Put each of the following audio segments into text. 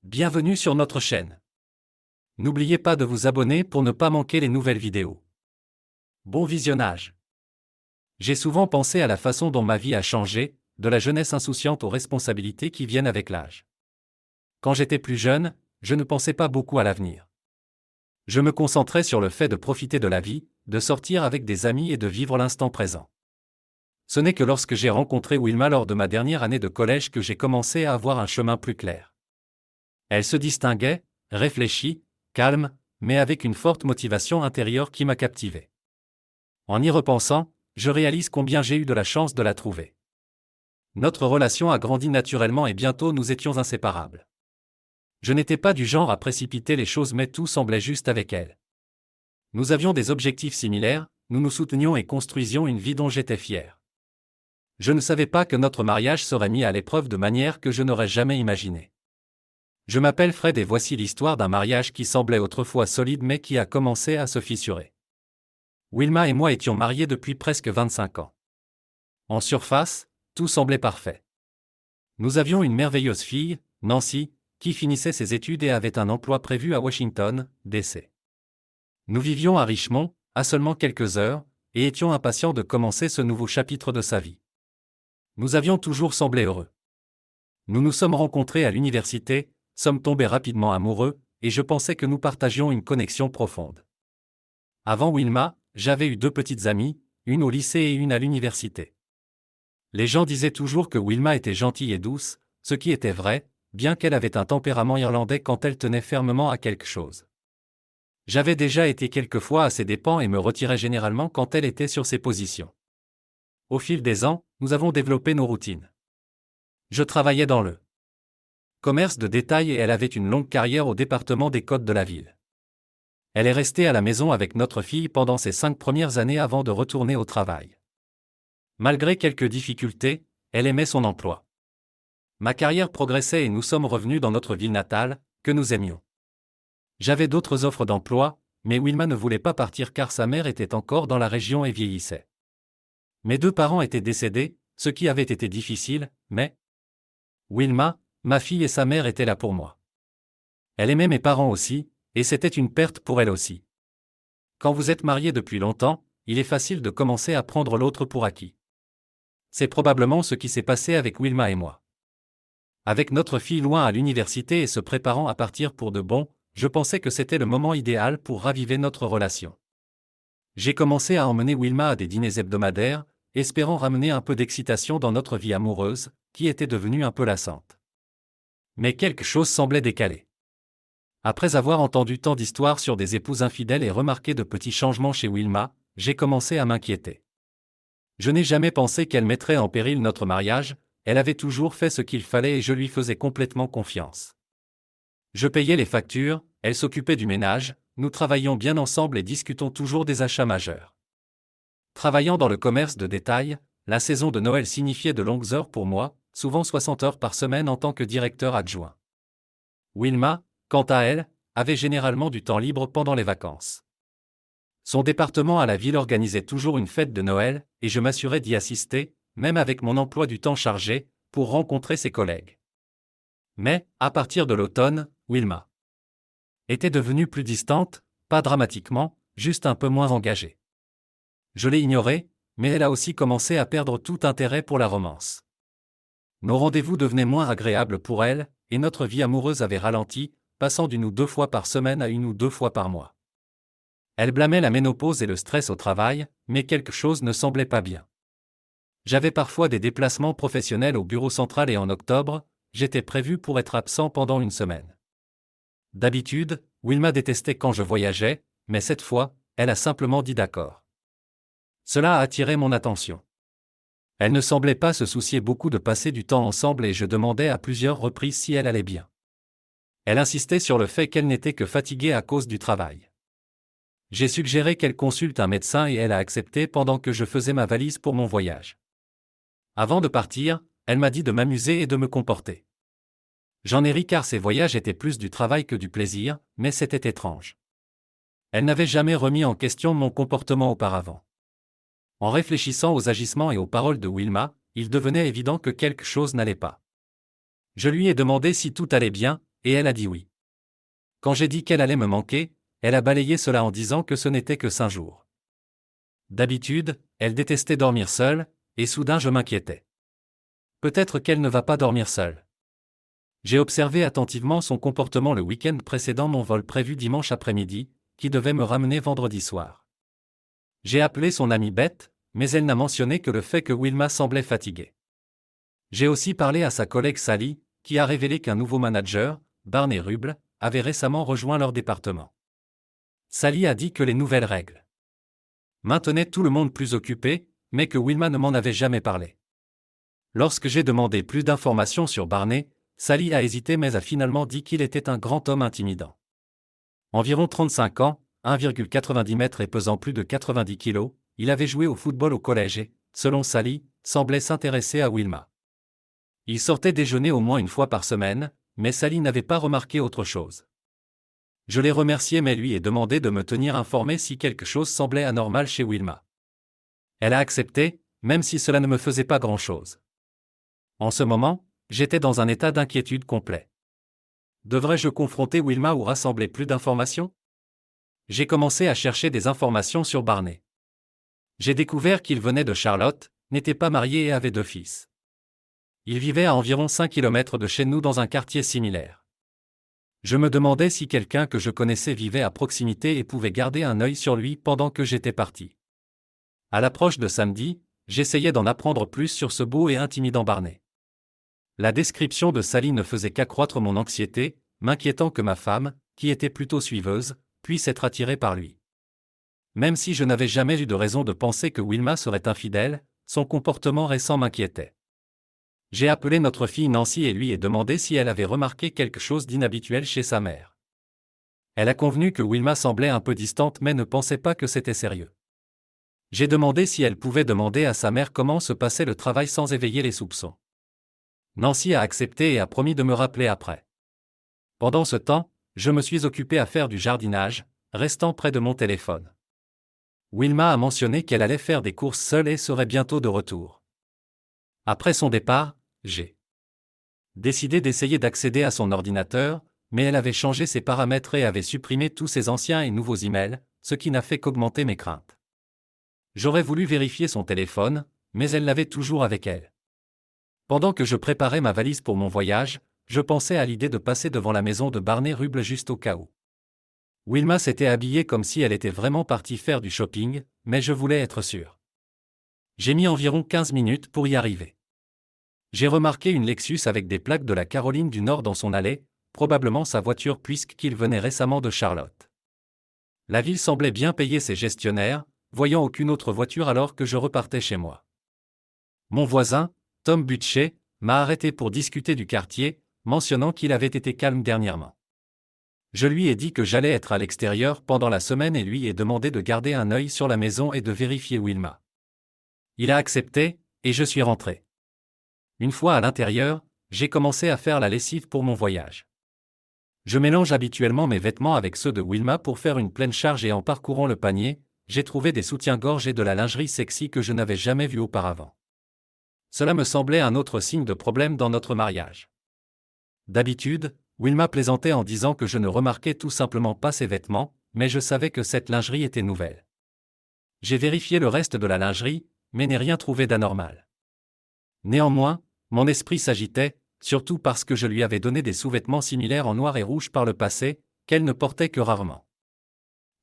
Bienvenue sur notre chaîne. N'oubliez pas de vous abonner pour ne pas manquer les nouvelles vidéos. Bon visionnage. J'ai souvent pensé à la façon dont ma vie a changé, de la jeunesse insouciante aux responsabilités qui viennent avec l'âge. Quand j'étais plus jeune, je ne pensais pas beaucoup à l'avenir. Je me concentrais sur le fait de profiter de la vie, de sortir avec des amis et de vivre l'instant présent. Ce n'est que lorsque j'ai rencontré Wilma lors de ma dernière année de collège que j'ai commencé à avoir un chemin plus clair. Elle se distinguait, réfléchie, calme, mais avec une forte motivation intérieure qui m'a captivé. En y repensant, je réalise combien j'ai eu de la chance de la trouver. Notre relation a grandi naturellement et bientôt nous étions inséparables. Je n'étais pas du genre à précipiter les choses mais tout semblait juste avec elle. Nous avions des objectifs similaires, nous nous soutenions et construisions une vie dont j'étais fier. Je ne savais pas que notre mariage serait mis à l'épreuve de manière que je n'aurais jamais imaginée. Je m'appelle Fred et voici l'histoire d'un mariage qui semblait autrefois solide mais qui a commencé à se fissurer. Wilma et moi étions mariés depuis presque 25 ans. En surface, tout semblait parfait. Nous avions une merveilleuse fille, Nancy, qui finissait ses études et avait un emploi prévu à Washington, D.C. Nous vivions à Richmond, à seulement quelques heures, et étions impatients de commencer ce nouveau chapitre de sa vie. Nous avions toujours semblé heureux. Nous nous sommes rencontrés à l'université, sommes tombés rapidement amoureux, et je pensais que nous partagions une connexion profonde. Avant Wilma, j'avais eu 2 petites amies, une au lycée et une à l'université. Les gens disaient toujours que Wilma était gentille et douce, ce qui était vrai, bien qu'elle avait un tempérament irlandais quand elle tenait fermement à quelque chose. J'avais déjà été quelquefois à ses dépens et me retirais généralement quand elle était sur ses positions. Au fil des ans, nous avons développé nos routines. Je travaillais dans le commerce de détail et elle avait une longue carrière au département des codes de la ville. Elle est restée à la maison avec notre fille pendant ses 5 premières années avant de retourner au travail. Malgré quelques difficultés, elle aimait son emploi. Ma carrière progressait et nous sommes revenus dans notre ville natale, que nous aimions. J'avais d'autres offres d'emploi, mais Wilma ne voulait pas partir car sa mère était encore dans la région et vieillissait. Mes 2 parents étaient décédés, ce qui avait été difficile, mais Wilma, ma fille et sa mère étaient là pour moi. Elle aimait mes parents aussi, et c'était une perte pour elle aussi. Quand vous êtes mariés depuis longtemps, il est facile de commencer à prendre l'autre pour acquis. C'est probablement ce qui s'est passé avec Wilma et moi. Avec notre fille loin à l'université et se préparant à partir pour de bon, je pensais que c'était le moment idéal pour raviver notre relation. J'ai commencé à emmener Wilma à des dîners hebdomadaires, espérant ramener un peu d'excitation dans notre vie amoureuse, qui était devenue un peu lassante. Mais quelque chose semblait décalé. Après avoir entendu tant d'histoires sur des épouses infidèles et remarqué de petits changements chez Wilma, j'ai commencé à m'inquiéter. Je n'ai jamais pensé qu'elle mettrait en péril notre mariage, elle avait toujours fait ce qu'il fallait et je lui faisais complètement confiance. Je payais les factures, elle s'occupait du ménage, nous travaillions bien ensemble et discutons toujours des achats majeurs. Travaillant dans le commerce de détail, la saison de Noël signifiait de longues heures pour moi, souvent 60 heures par semaine en tant que directeur adjoint. Wilma, quant à elle, avait généralement du temps libre pendant les vacances. Son département à la ville organisait toujours une fête de Noël, et je m'assurais d'y assister, même avec mon emploi du temps chargé, pour rencontrer ses collègues. Mais, à partir de l'automne, Wilma était devenue plus distante, pas dramatiquement, juste un peu moins engagée. Je l'ai ignorée, mais elle a aussi commencé à perdre tout intérêt pour la romance. Nos rendez-vous devenaient moins agréables pour elle, et notre vie amoureuse avait ralenti, passant d'1 ou 2 fois par semaine à 1 ou 2 fois par mois. Elle blâmait la ménopause et le stress au travail, mais quelque chose ne semblait pas bien. J'avais parfois des déplacements professionnels au bureau central et en octobre, j'étais prévu pour être absent pendant 1 semaine. D'habitude, Wilma détestait quand je voyageais, mais cette fois, elle a simplement dit d'accord. Cela a attiré mon attention. Elle ne semblait pas se soucier beaucoup de passer du temps ensemble et je demandais à plusieurs reprises si elle allait bien. Elle insistait sur le fait qu'elle n'était que fatiguée à cause du travail. J'ai suggéré qu'elle consulte un médecin et elle a accepté pendant que je faisais ma valise pour mon voyage. Avant de partir, elle m'a dit de m'amuser et de me comporter. J'en ai ri car ces voyages étaient plus du travail que du plaisir, mais c'était étrange. Elle n'avait jamais remis en question mon comportement auparavant. En réfléchissant aux agissements et aux paroles de Wilma, il devenait évident que quelque chose n'allait pas. Je lui ai demandé si tout allait bien, et elle a dit oui. Quand j'ai dit qu'elle allait me manquer, elle a balayé cela en disant que ce n'était que 5 jours. D'habitude, elle détestait dormir seule, et soudain je m'inquiétais. Peut-être qu'elle ne va pas dormir seule. J'ai observé attentivement son comportement le week-end précédent mon vol prévu dimanche après-midi, qui devait me ramener vendredi soir. J'ai appelé son amie Beth, mais elle n'a mentionné que le fait que Wilma semblait fatiguée. J'ai aussi parlé à sa collègue Sally, qui a révélé qu'un nouveau manager, Barney Ruble, avait récemment rejoint leur département. Sally a dit que les nouvelles règles maintenaient tout le monde plus occupé, mais que Wilma ne m'en avait jamais parlé. Lorsque j'ai demandé plus d'informations sur Barney, Sally a hésité mais a finalement dit qu'il était un grand homme intimidant. Environ 35 ans, 1,90 m et pesant plus de 90 kg, il avait joué au football au collège et, selon Sally, semblait s'intéresser à Wilma. Il sortait déjeuner au moins une fois par semaine, mais Sally n'avait pas remarqué autre chose. Je l'ai remercié mais lui ai demandé de me tenir informé si quelque chose semblait anormal chez Wilma. Elle a accepté, même si cela ne me faisait pas grand-chose. En ce moment, j'étais dans un état d'inquiétude complet. Devrais-je confronter Wilma ou rassembler plus d'informations? J'ai commencé à chercher des informations sur Barney. J'ai découvert qu'il venait de Charlotte, n'était pas marié et avait 2 fils. Il vivait à environ 5 km de chez nous dans un quartier similaire. Je me demandais si quelqu'un que je connaissais vivait à proximité et pouvait garder un œil sur lui pendant que j'étais parti. À l'approche de samedi, j'essayais d'en apprendre plus sur ce beau et intimidant Barney. La description de Sally ne faisait qu'accroître mon anxiété, m'inquiétant que ma femme, qui était plutôt suiveuse, puisse être attirée par lui. Même si je n'avais jamais eu de raison de penser que Wilma serait infidèle, son comportement récent m'inquiétait. J'ai appelé notre fille Nancy et lui ai demandé si elle avait remarqué quelque chose d'inhabituel chez sa mère. Elle a convenu que Wilma semblait un peu distante mais ne pensait pas que c'était sérieux. J'ai demandé si elle pouvait demander à sa mère comment se passait le travail sans éveiller les soupçons. Nancy a accepté et a promis de me rappeler après. Pendant ce temps, je me suis occupé à faire du jardinage, restant près de mon téléphone. Wilma a mentionné qu'elle allait faire des courses seule et serait bientôt de retour. Après son départ, j'ai décidé d'essayer d'accéder à son ordinateur, mais elle avait changé ses paramètres et avait supprimé tous ses anciens et nouveaux emails, ce qui n'a fait qu'augmenter mes craintes. J'aurais voulu vérifier son téléphone, mais elle l'avait toujours avec elle. Pendant que je préparais ma valise pour mon voyage, je pensais à l'idée de passer devant la maison de Barney Ruble juste au cas où. Wilma s'était habillée comme si elle était vraiment partie faire du shopping, mais je voulais être sûr. J'ai mis environ 15 minutes pour y arriver. J'ai remarqué une Lexus avec des plaques de la Caroline du Nord dans son allée, probablement sa voiture puisqu'il venait récemment de Charlotte. La ville semblait bien payer ses gestionnaires, voyant aucune autre voiture alors que je repartais chez moi. Mon voisin, Tom Butcher, m'a arrêté pour discuter du quartier, mentionnant qu'il avait été calme dernièrement. Je lui ai dit que j'allais être à l'extérieur pendant la semaine et lui ai demandé de garder un œil sur la maison et de vérifier Wilma. Il a accepté, et je suis rentré. Une fois à l'intérieur, j'ai commencé à faire la lessive pour mon voyage. Je mélange habituellement mes vêtements avec ceux de Wilma pour faire une pleine charge et en parcourant le panier, j'ai trouvé des soutiens-gorge et de la lingerie sexy que je n'avais jamais vue auparavant. Cela me semblait un autre signe de problème dans notre mariage. D'habitude, Wilma plaisantait en disant que je ne remarquais tout simplement pas ses vêtements, mais je savais que cette lingerie était nouvelle. J'ai vérifié le reste de la lingerie, mais n'ai rien trouvé d'anormal. Néanmoins, mon esprit s'agitait, surtout parce que je lui avais donné des sous-vêtements similaires en noir et rouge par le passé, qu'elle ne portait que rarement.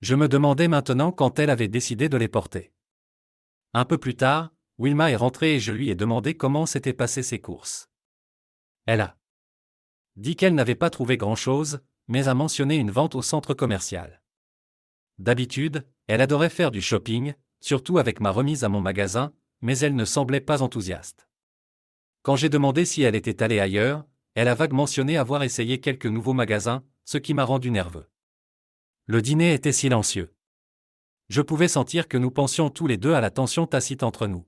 Je me demandais maintenant quand elle avait décidé de les porter. Un peu plus tard, Wilma est rentrée et je lui ai demandé comment s'étaient passées ses courses. Elle a dit qu'elle n'avait pas trouvé grand-chose, mais a mentionné une vente au centre commercial. D'habitude, elle adorait faire du shopping, surtout avec ma remise à mon magasin, mais elle ne semblait pas enthousiaste. Quand j'ai demandé si elle était allée ailleurs, elle a vaguement mentionné avoir essayé quelques nouveaux magasins, ce qui m'a rendu nerveux. Le dîner était silencieux. Je pouvais sentir que nous pensions tous les deux à la tension tacite entre nous.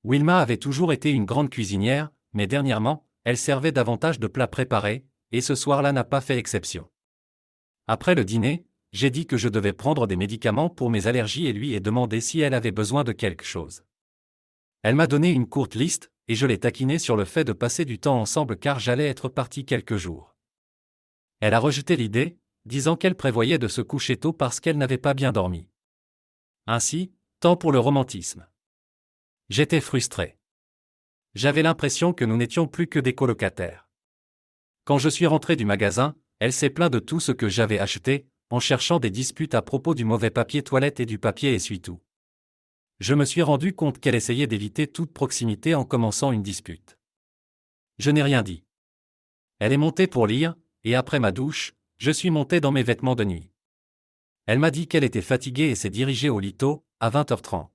Wilma avait toujours été une grande cuisinière, mais dernièrement, elle servait davantage de plats préparés, et ce soir-là n'a pas fait exception. Après le dîner, j'ai dit que je devais prendre des médicaments pour mes allergies et lui ai demandé si elle avait besoin de quelque chose. Elle m'a donné une courte liste, et je l'ai taquinée sur le fait de passer du temps ensemble car j'allais être parti quelques jours. Elle a rejeté l'idée, disant qu'elle prévoyait de se coucher tôt parce qu'elle n'avait pas bien dormi. Ainsi, tant pour le romantisme. J'étais frustré. J'avais l'impression que nous n'étions plus que des colocataires. Quand je suis rentré du magasin, elle s'est plaint de tout ce que j'avais acheté, en cherchant des disputes à propos du mauvais papier toilette et du papier essuie-tout. Je me suis rendu compte qu'elle essayait d'éviter toute proximité en commençant une dispute. Je n'ai rien dit. Elle est montée pour lire, et après ma douche, je suis monté dans mes vêtements de nuit. Elle m'a dit qu'elle était fatiguée et s'est dirigée au lit tôt, à 20h30.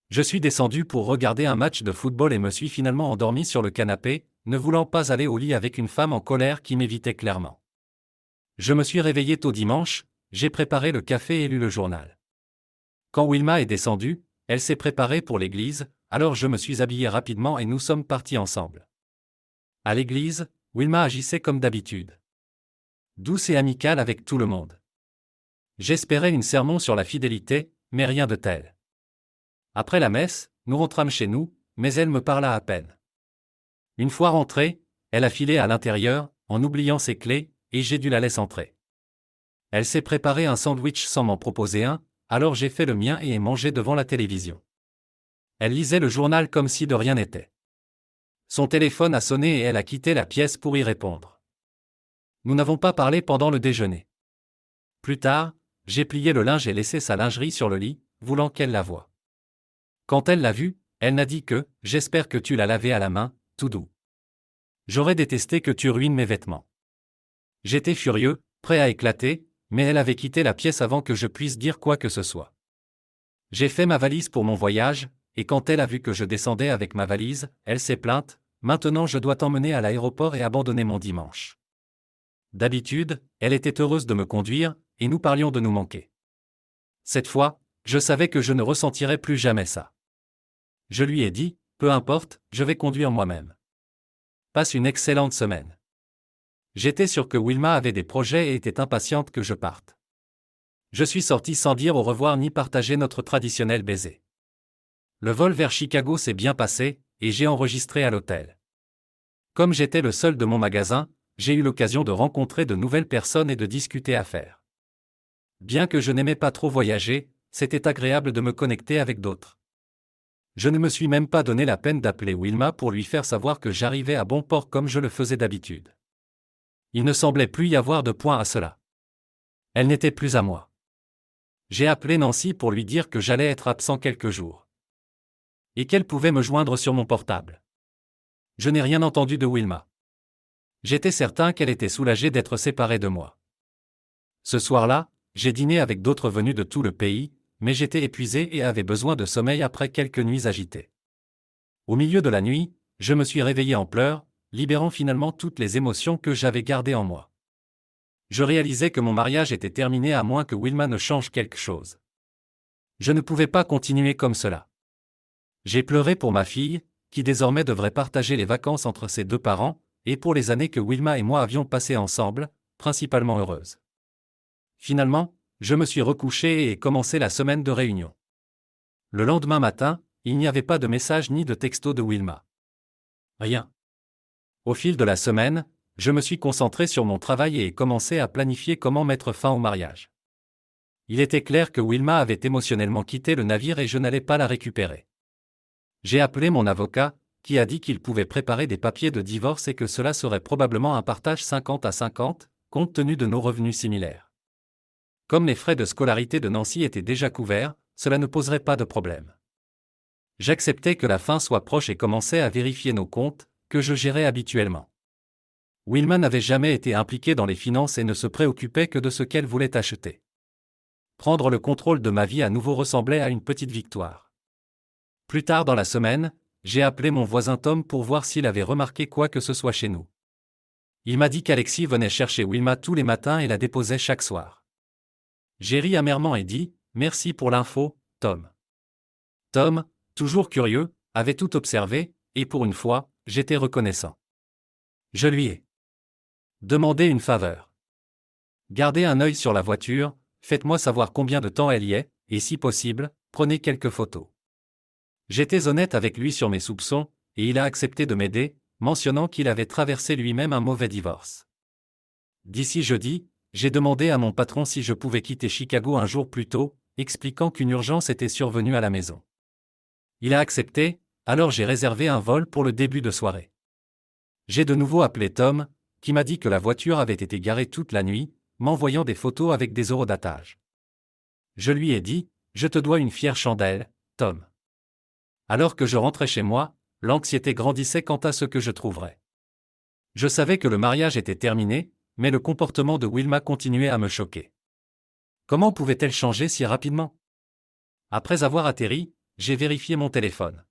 Je suis descendu pour regarder un match de football et me suis finalement endormi sur le canapé, ne voulant pas aller au lit avec une femme en colère qui m'évitait clairement. Je me suis réveillé tôt dimanche, j'ai préparé le café et lu le journal. Quand Wilma est descendue, elle s'est préparée pour l'église, alors je me suis habillé rapidement et nous sommes partis ensemble. À l'église, Wilma agissait comme d'habitude. Douce et amicale avec tout le monde. J'espérais une sermon sur la fidélité, mais rien de tel. Après la messe, nous rentrâmes chez nous, mais elle me parla à peine. Une fois rentrée, elle a filé à l'intérieur, en oubliant ses clés, et j'ai dû la laisser entrer. Elle s'est préparé un sandwich sans m'en proposer un, alors j'ai fait le mien et ai mangé devant la télévision. Elle lisait le journal comme si de rien n'était. Son téléphone a sonné et elle a quitté la pièce pour y répondre. Nous n'avons pas parlé pendant le déjeuner. Plus tard, j'ai plié le linge et laissé sa lingerie sur le lit, voulant qu'elle la voie. Quand elle l'a vue, elle n'a dit que « J'espère que tu l'as lavé à la main, tout doux. J'aurais détesté que tu ruines mes vêtements. » J'étais furieux, prêt à éclater, mais elle avait quitté la pièce avant que je puisse dire quoi que ce soit. J'ai fait ma valise pour mon voyage, et quand elle a vu que je descendais avec ma valise, elle s'est plainte « Maintenant je dois t'emmener à l'aéroport et abandonner mon dimanche. » D'habitude, elle était heureuse de me conduire, et nous parlions de nous manquer. Cette fois, je savais que je ne ressentirais plus jamais ça. Je lui ai dit, peu importe, je vais conduire moi-même. Passe une excellente semaine. J'étais sûr que Wilma avait des projets et était impatiente que je parte. Je suis sorti sans dire au revoir ni partager notre traditionnel baiser. Le vol vers Chicago s'est bien passé, et j'ai enregistré à l'hôtel. Comme j'étais le seul de mon magasin, j'ai eu l'occasion de rencontrer de nouvelles personnes et de discuter affaires. Bien que je n'aimais pas trop voyager, c'était agréable de me connecter avec d'autres. Je ne me suis même pas donné la peine d'appeler Wilma pour lui faire savoir que j'arrivais à bon port comme je le faisais d'habitude. Il ne semblait plus y avoir de point à cela. Elle n'était plus à moi. J'ai appelé Nancy pour lui dire que j'allais être absent quelques jours. Et qu'elle pouvait me joindre sur mon portable. Je n'ai rien entendu de Wilma. J'étais certain qu'elle était soulagée d'être séparée de moi. Ce soir-là, j'ai dîné avec d'autres venus de tout le pays, mais j'étais épuisé et avais besoin de sommeil après quelques nuits agitées. Au milieu de la nuit, je me suis réveillé en pleurs, libérant finalement toutes les émotions que j'avais gardées en moi. Je réalisais que mon mariage était terminé à moins que Wilma ne change quelque chose. Je ne pouvais pas continuer comme cela. J'ai pleuré pour ma fille, qui désormais devrait partager les vacances entre ses deux parents, et pour les années que Wilma et moi avions passées ensemble, principalement heureuses. Finalement, je me suis recouché et ai commencé la semaine de réunion. Le lendemain matin, il n'y avait pas de message ni de texto de Wilma. Rien. Au fil de la semaine, je me suis concentré sur mon travail et ai commencé à planifier comment mettre fin au mariage. Il était clair que Wilma avait émotionnellement quitté le navire et je n'allais pas la récupérer. J'ai appelé mon avocat, qui a dit qu'il pouvait préparer des papiers de divorce et que cela serait probablement un partage 50 à 50, compte tenu de nos revenus similaires. Comme les frais de scolarité de Nancy étaient déjà couverts, cela ne poserait pas de problème. J'acceptais que la fin soit proche et commençais à vérifier nos comptes, que je gérais habituellement. Wilma n'avait jamais été impliquée dans les finances et ne se préoccupait que de ce qu'elle voulait acheter. Prendre le contrôle de ma vie à nouveau ressemblait à une petite victoire. Plus tard dans la semaine, j'ai appelé mon voisin Tom pour voir s'il avait remarqué quoi que ce soit chez nous. Il m'a dit qu'Alexis venait chercher Wilma tous les matins et la déposait chaque soir. J'ai ri amèrement et dit « Merci pour l'info, Tom ». Tom, toujours curieux, avait tout observé, et pour une fois, j'étais reconnaissant. Je lui ai demandé une faveur. Gardez un œil sur la voiture, faites-moi savoir combien de temps elle y est, et si possible, prenez quelques photos. J'étais honnête avec lui sur mes soupçons, et il a accepté de m'aider, mentionnant qu'il avait traversé lui-même un mauvais divorce. D'ici jeudi, j'ai demandé à mon patron si je pouvais quitter Chicago un jour plus tôt, expliquant qu'une urgence était survenue à la maison. Il a accepté, alors j'ai réservé un vol pour le début de soirée. J'ai de nouveau appelé Tom, qui m'a dit que la voiture avait été garée toute la nuit, m'envoyant des photos avec des horodatage. Je lui ai dit, je te dois une fière chandelle, Tom. Alors que je rentrais chez moi, l'anxiété grandissait quant à ce que je trouverais. Je savais que le mariage était terminé, mais le comportement de Wilma continuait à me choquer. Comment pouvait-elle changer si rapidement? Après avoir atterri, j'ai vérifié mon téléphone.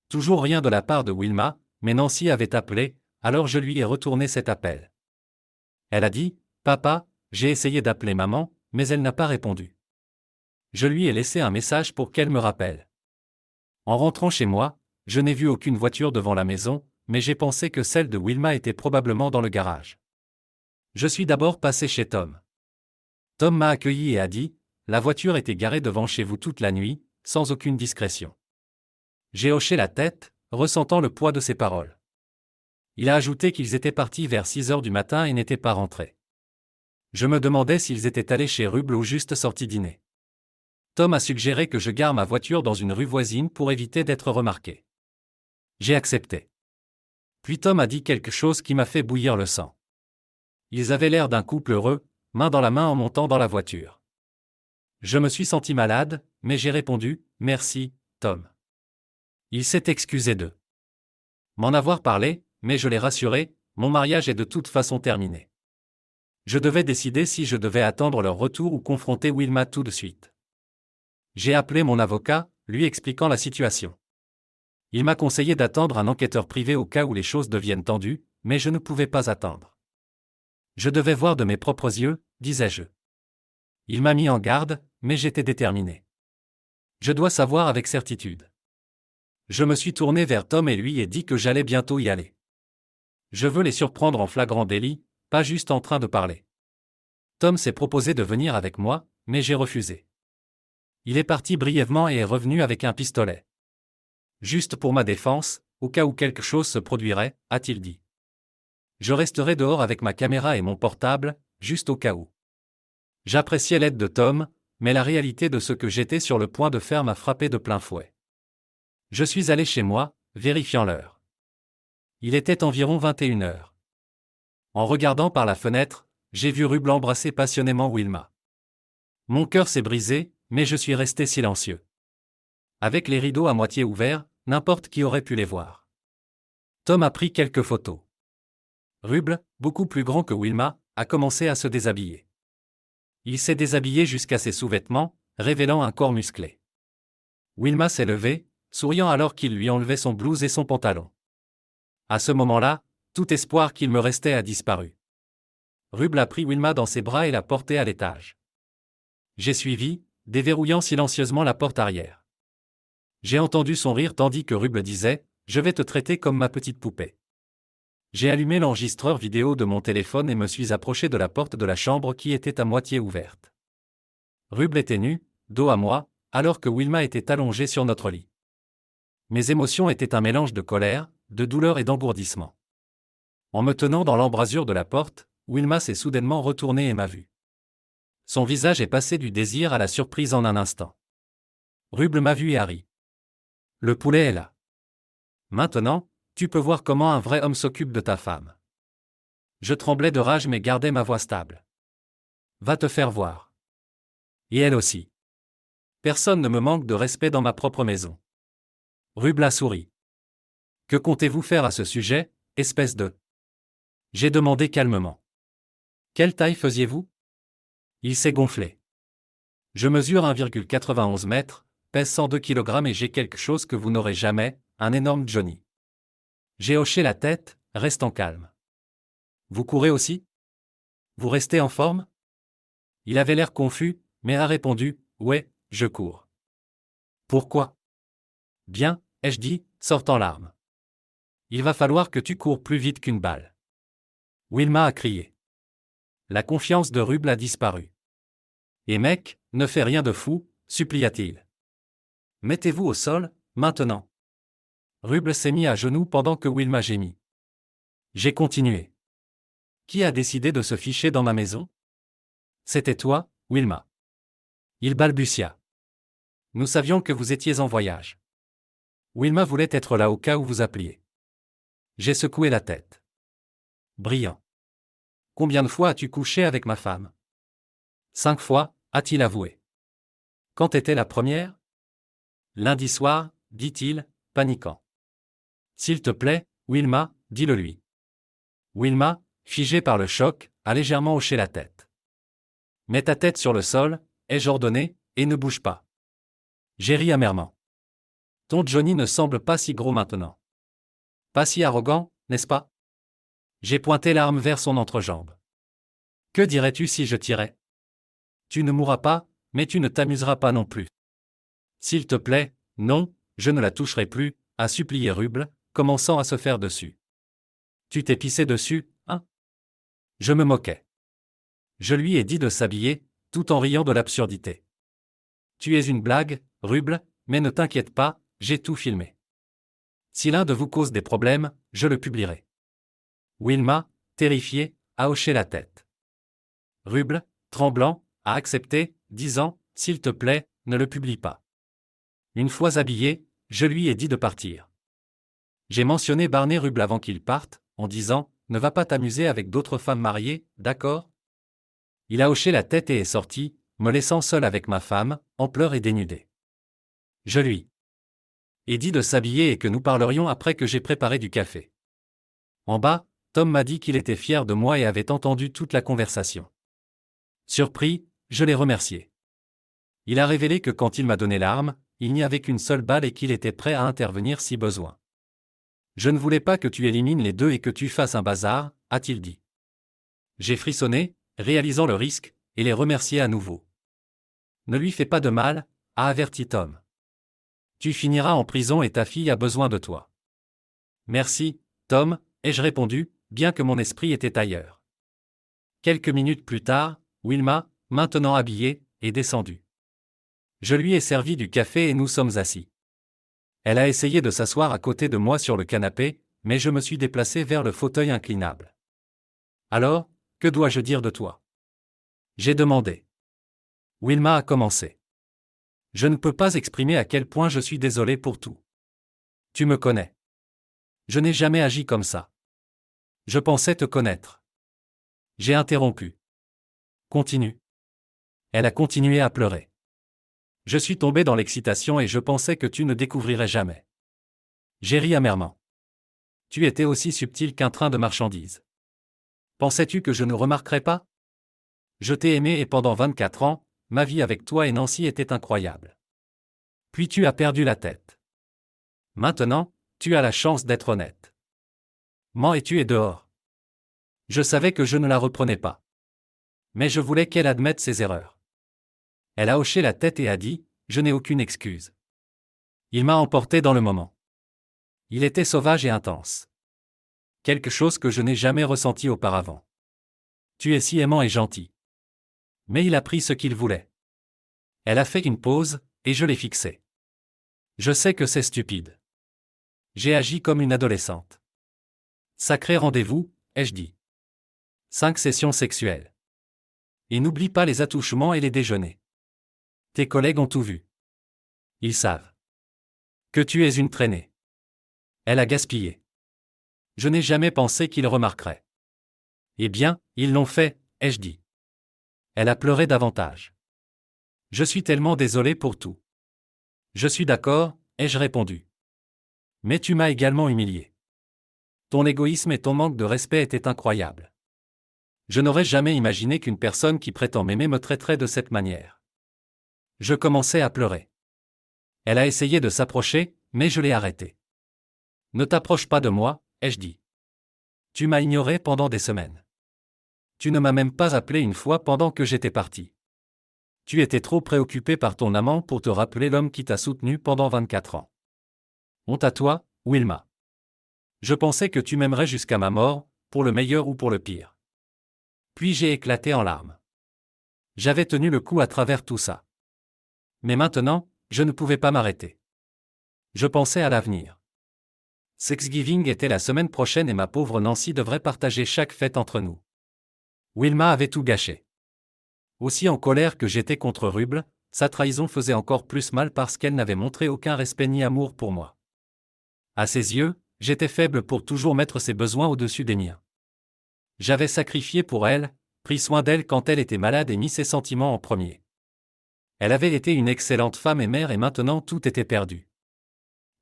Toujours rien de la part de Wilma, mais Nancy avait appelé, alors je lui ai retourné cet appel. Elle a dit, « Papa, j'ai essayé d'appeler maman, mais elle n'a pas répondu. » Je lui ai laissé un message pour qu'elle me rappelle. En rentrant chez moi, je n'ai vu aucune voiture devant la maison, mais j'ai pensé que celle de Wilma était probablement dans le garage. Je suis d'abord passé chez Tom. Tom m'a accueilli et a dit, « La voiture était garée devant chez vous toute la nuit, sans aucune discrétion. » J'ai hoché la tête, ressentant le poids de ses paroles. Il a ajouté qu'ils étaient partis vers 6 heures du matin et n'étaient pas rentrés. Je me demandais s'ils étaient allés chez Ruble ou juste sortis dîner. Tom a suggéré que je gare ma voiture dans une rue voisine pour éviter d'être remarqué. J'ai accepté. Puis Tom a dit quelque chose qui m'a fait bouillir le sang. Ils avaient l'air d'un couple heureux, main dans la main en montant dans la voiture. Je me suis senti malade, mais j'ai répondu, « Merci, Tom. » Il s'est excusé d'eux. M'en avoir parlé, mais je l'ai rassuré, mon mariage est de toute façon terminé. Je devais décider si je devais attendre leur retour ou confronter Wilma tout de suite. J'ai appelé mon avocat, lui expliquant la situation. Il m'a conseillé d'attendre un enquêteur privé au cas où les choses deviennent tendues, mais je ne pouvais pas attendre. Je devais voir de mes propres yeux, disais-je. Il m'a mis en garde, mais j'étais déterminé. Je dois savoir avec certitude. Je me suis tourné vers Tom et lui ai dit que j'allais bientôt y aller. Je veux les surprendre en flagrant délit, pas juste en train de parler. Tom s'est proposé de venir avec moi, mais j'ai refusé. Il est parti brièvement et est revenu avec un pistolet. Juste pour ma défense, au cas où quelque chose se produirait, a-t-il dit. Je resterai dehors avec ma caméra et mon portable, juste au cas où. J'appréciais l'aide de Tom, mais la réalité de ce que j'étais sur le point de faire m'a frappé de plein fouet. Je suis allé chez moi, vérifiant l'heure. Il était environ 21 heures. En regardant par la fenêtre, j'ai vu Ruble embrasser passionnément Wilma. Mon cœur s'est brisé, mais je suis resté silencieux. Avec les rideaux à moitié ouverts, n'importe qui aurait pu les voir. Tom a pris quelques photos. Ruble, beaucoup plus grand que Wilma, a commencé à se déshabiller. Il s'est déshabillé jusqu'à ses sous-vêtements, révélant un corps musclé. Wilma s'est levée, souriant alors qu'il lui enlevait son blouse et son pantalon. À ce moment-là, tout espoir qu'il me restait a disparu. Ruble a pris Wilma dans ses bras et l'a portée à l'étage. J'ai suivi, déverrouillant silencieusement la porte arrière. J'ai entendu son rire tandis que Ruble disait, « Je vais te traiter comme ma petite poupée. » J'ai allumé l'enregistreur vidéo de mon téléphone et me suis approché de la porte de la chambre qui était à moitié ouverte. Ruble était nu, dos à moi, alors que Wilma était allongée sur notre lit. Mes émotions étaient un mélange de colère, de douleur et d'engourdissement. En me tenant dans l'embrasure de la porte, Wilma s'est soudainement retournée et m'a vu. Son visage est passé du désir à la surprise en un instant. Ruble m'a vu et a ri. Le poulet est là. Maintenant, tu peux voir comment un vrai homme s'occupe de ta femme. Je tremblais de rage mais gardais ma voix stable. Va te faire voir. Et elle aussi. Personne ne me manque de respect dans ma propre maison. Ruble a souri. Que comptez-vous faire à ce sujet, espèce de... J'ai demandé calmement. Quelle taille faisiez-vous? Il s'est gonflé. Je mesure 1,91 m, pèse 102 kg et j'ai quelque chose que vous n'aurez jamais, un énorme Johnny. J'ai hoché la tête, restant calme. Vous courez aussi? Vous restez en forme? Il avait l'air confus, mais a répondu, ouais, je cours. Pourquoi? Bien, ai-je dit, sortant l'arme. Il va falloir que tu cours plus vite qu'une balle. Wilma a crié. La confiance de Ruble a disparu. Et mec, ne fais rien de fou, supplia-t-il. Mettez-vous au sol, maintenant. Ruble s'est mis à genoux pendant que Wilma gémit. J'ai continué. Qui a décidé de se ficher dans ma maison? C'était toi, Wilma. Il balbutia. Nous savions que vous étiez en voyage. Wilma voulait être là au cas où vous appeliez. J'ai secoué la tête. Brillant. Combien de fois as-tu couché avec ma femme? 5 fois, a-t-il avoué. Quand était la première? Lundi soir, dit-il, paniquant. S'il te plaît, Wilma, dis-le lui. Wilma, figée par le choc, a légèrement hoché la tête. Mets ta tête sur le sol, ai-je ordonné, et ne bouge pas. J'ai ri amèrement. Ton Johnny ne semble pas si gros maintenant. Pas si arrogant, n'est-ce pas? J'ai pointé l'arme vers son entrejambe. Que dirais-tu si je tirais? Tu ne mourras pas, mais tu ne t'amuseras pas non plus. S'il te plaît, non, je ne la toucherai plus, a supplié Ruble, commençant à se faire dessus. Tu t'es pissé dessus, hein? Je me moquais. Je lui ai dit de s'habiller, tout en riant de l'absurdité. Tu es une blague, Ruble, mais ne t'inquiète pas, j'ai tout filmé. Si l'un de vous cause des problèmes, je le publierai. Wilma, terrifiée, a hoché la tête. Ruble, tremblant, a accepté, disant, s'il te plaît, ne le publie pas. Une fois habillé, je lui ai dit de partir. J'ai mentionné Barney Ruble avant qu'il parte, en disant, ne va pas t'amuser avec d'autres femmes mariées, d'accord? Il a hoché la tête et est sorti, me laissant seul avec ma femme, en pleurs et dénudée. Je lui ai dit de s'habiller et que nous parlerions après que j'ai préparé du café. En bas, Tom m'a dit qu'il était fier de moi et avait entendu toute la conversation. Surpris, je l'ai remercié. Il a révélé que quand il m'a donné l'arme, il n'y avait qu'une seule balle et qu'il était prêt à intervenir si besoin. Je ne voulais pas que tu élimines les deux et que tu fasses un bazar, a-t-il dit. J'ai frissonné, réalisant le risque, et les remercié à nouveau. Ne lui fais pas de mal, a averti Tom. Tu finiras en prison et ta fille a besoin de toi. Merci, Tom, ai-je répondu, bien que mon esprit était ailleurs. Quelques minutes plus tard, Wilma, maintenant habillée, est descendue. Je lui ai servi du café et nous sommes assis. Elle a essayé de s'asseoir à côté de moi sur le canapé, mais je me suis déplacé vers le fauteuil inclinable. Alors, que dois-je dire de toi? J'ai demandé. Wilma a commencé. Je ne peux pas exprimer à quel point je suis désolé pour tout. Tu me connais. Je n'ai jamais agi comme ça. Je pensais te connaître. J'ai interrompu. Continue. Elle a continué à pleurer. Je suis tombé dans l'excitation et je pensais que tu ne découvrirais jamais. J'ai ri amèrement. Tu étais aussi subtil qu'un train de marchandises. Pensais-tu que je ne remarquerais pas? Je t'ai aimé et pendant 24 ans, ma vie avec toi et Nancy était incroyable. Puis tu as perdu la tête. Maintenant, tu as la chance d'être honnête. Mens et tu es dehors. Je savais que je ne la reprenais pas. Mais je voulais qu'elle admette ses erreurs. Elle a hoché la tête et a dit, je n'ai aucune excuse. Il m'a emporté dans le moment. Il était sauvage et intense. Quelque chose que je n'ai jamais ressenti auparavant. Tu es si aimant et gentil. Mais il a pris ce qu'il voulait. Elle a fait une pause, et je l'ai fixé. Je sais que c'est stupide. J'ai agi comme une adolescente. Sacré rendez-vous, ai-je dit. 5 sessions sexuelles. Et n'oublie pas les attouchements et les déjeuners. Tes collègues ont tout vu. Ils savent que tu es une traînée. Elle a gaspillé. Je n'ai jamais pensé qu'ils remarqueraient. Eh bien, ils l'ont fait, ai-je dit. Elle a pleuré davantage. Je suis tellement désolé pour tout. Je suis d'accord, ai-je répondu. Mais tu m'as également humilié. Ton égoïsme et ton manque de respect étaient incroyables. Je n'aurais jamais imaginé qu'une personne qui prétend m'aimer me traiterait de cette manière. Je commençais à pleurer. Elle a essayé de s'approcher, mais je l'ai arrêtée. Ne t'approche pas de moi, ai-je dit. Tu m'as ignoré pendant des semaines. Tu ne m'as même pas appelé une fois pendant que j'étais parti. Tu étais trop préoccupé par ton amant pour te rappeler l'homme qui t'a soutenu pendant 24 ans. Honte à toi, Wilma. Je pensais que tu m'aimerais jusqu'à ma mort, pour le meilleur ou pour le pire. Puis j'ai éclaté en larmes. J'avais tenu le coup à travers tout ça. Mais maintenant, je ne pouvais pas m'arrêter. Je pensais à l'avenir. Thanksgiving était la semaine prochaine et ma pauvre Nancy devrait partager chaque fête entre nous. Wilma avait tout gâché. Aussi en colère que j'étais contre Ruble, sa trahison faisait encore plus mal parce qu'elle n'avait montré aucun respect ni amour pour moi. À ses yeux, j'étais faible pour toujours mettre ses besoins au-dessus des miens. J'avais sacrifié pour elle, pris soin d'elle quand elle était malade et mis ses sentiments en premier. Elle avait été une excellente femme et mère et maintenant tout était perdu.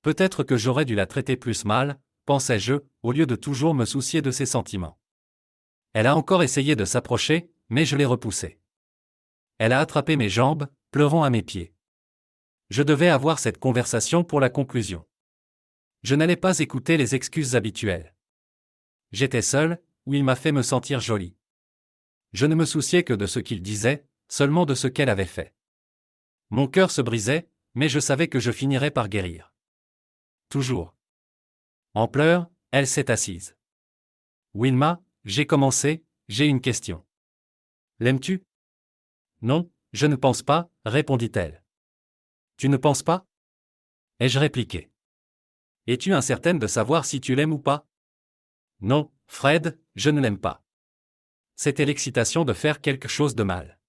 Peut-être que j'aurais dû la traiter plus mal, pensais-je, au lieu de toujours me soucier de ses sentiments. Elle a encore essayé de s'approcher, mais je l'ai repoussée. Elle a attrapé mes jambes, pleurant à mes pieds. Je devais avoir cette conversation pour la conclusion. Je n'allais pas écouter les excuses habituelles. J'étais seul, où il m'a fait me sentir jolie. Je ne me souciais que de ce qu'il disait, seulement de ce qu'elle avait fait. Mon cœur se brisait, mais je savais que je finirais par guérir. Toujours. En pleurs, elle s'est assise. Wilma, j'ai commencé, j'ai une question. L'aimes-tu? Non, je ne pense pas, répondit-elle. Tu ne penses pas? Ai-je répliqué. Es-tu incertaine de savoir si tu l'aimes ou pas? Non, Fred, je ne l'aime pas. C'était l'excitation de faire quelque chose de mal.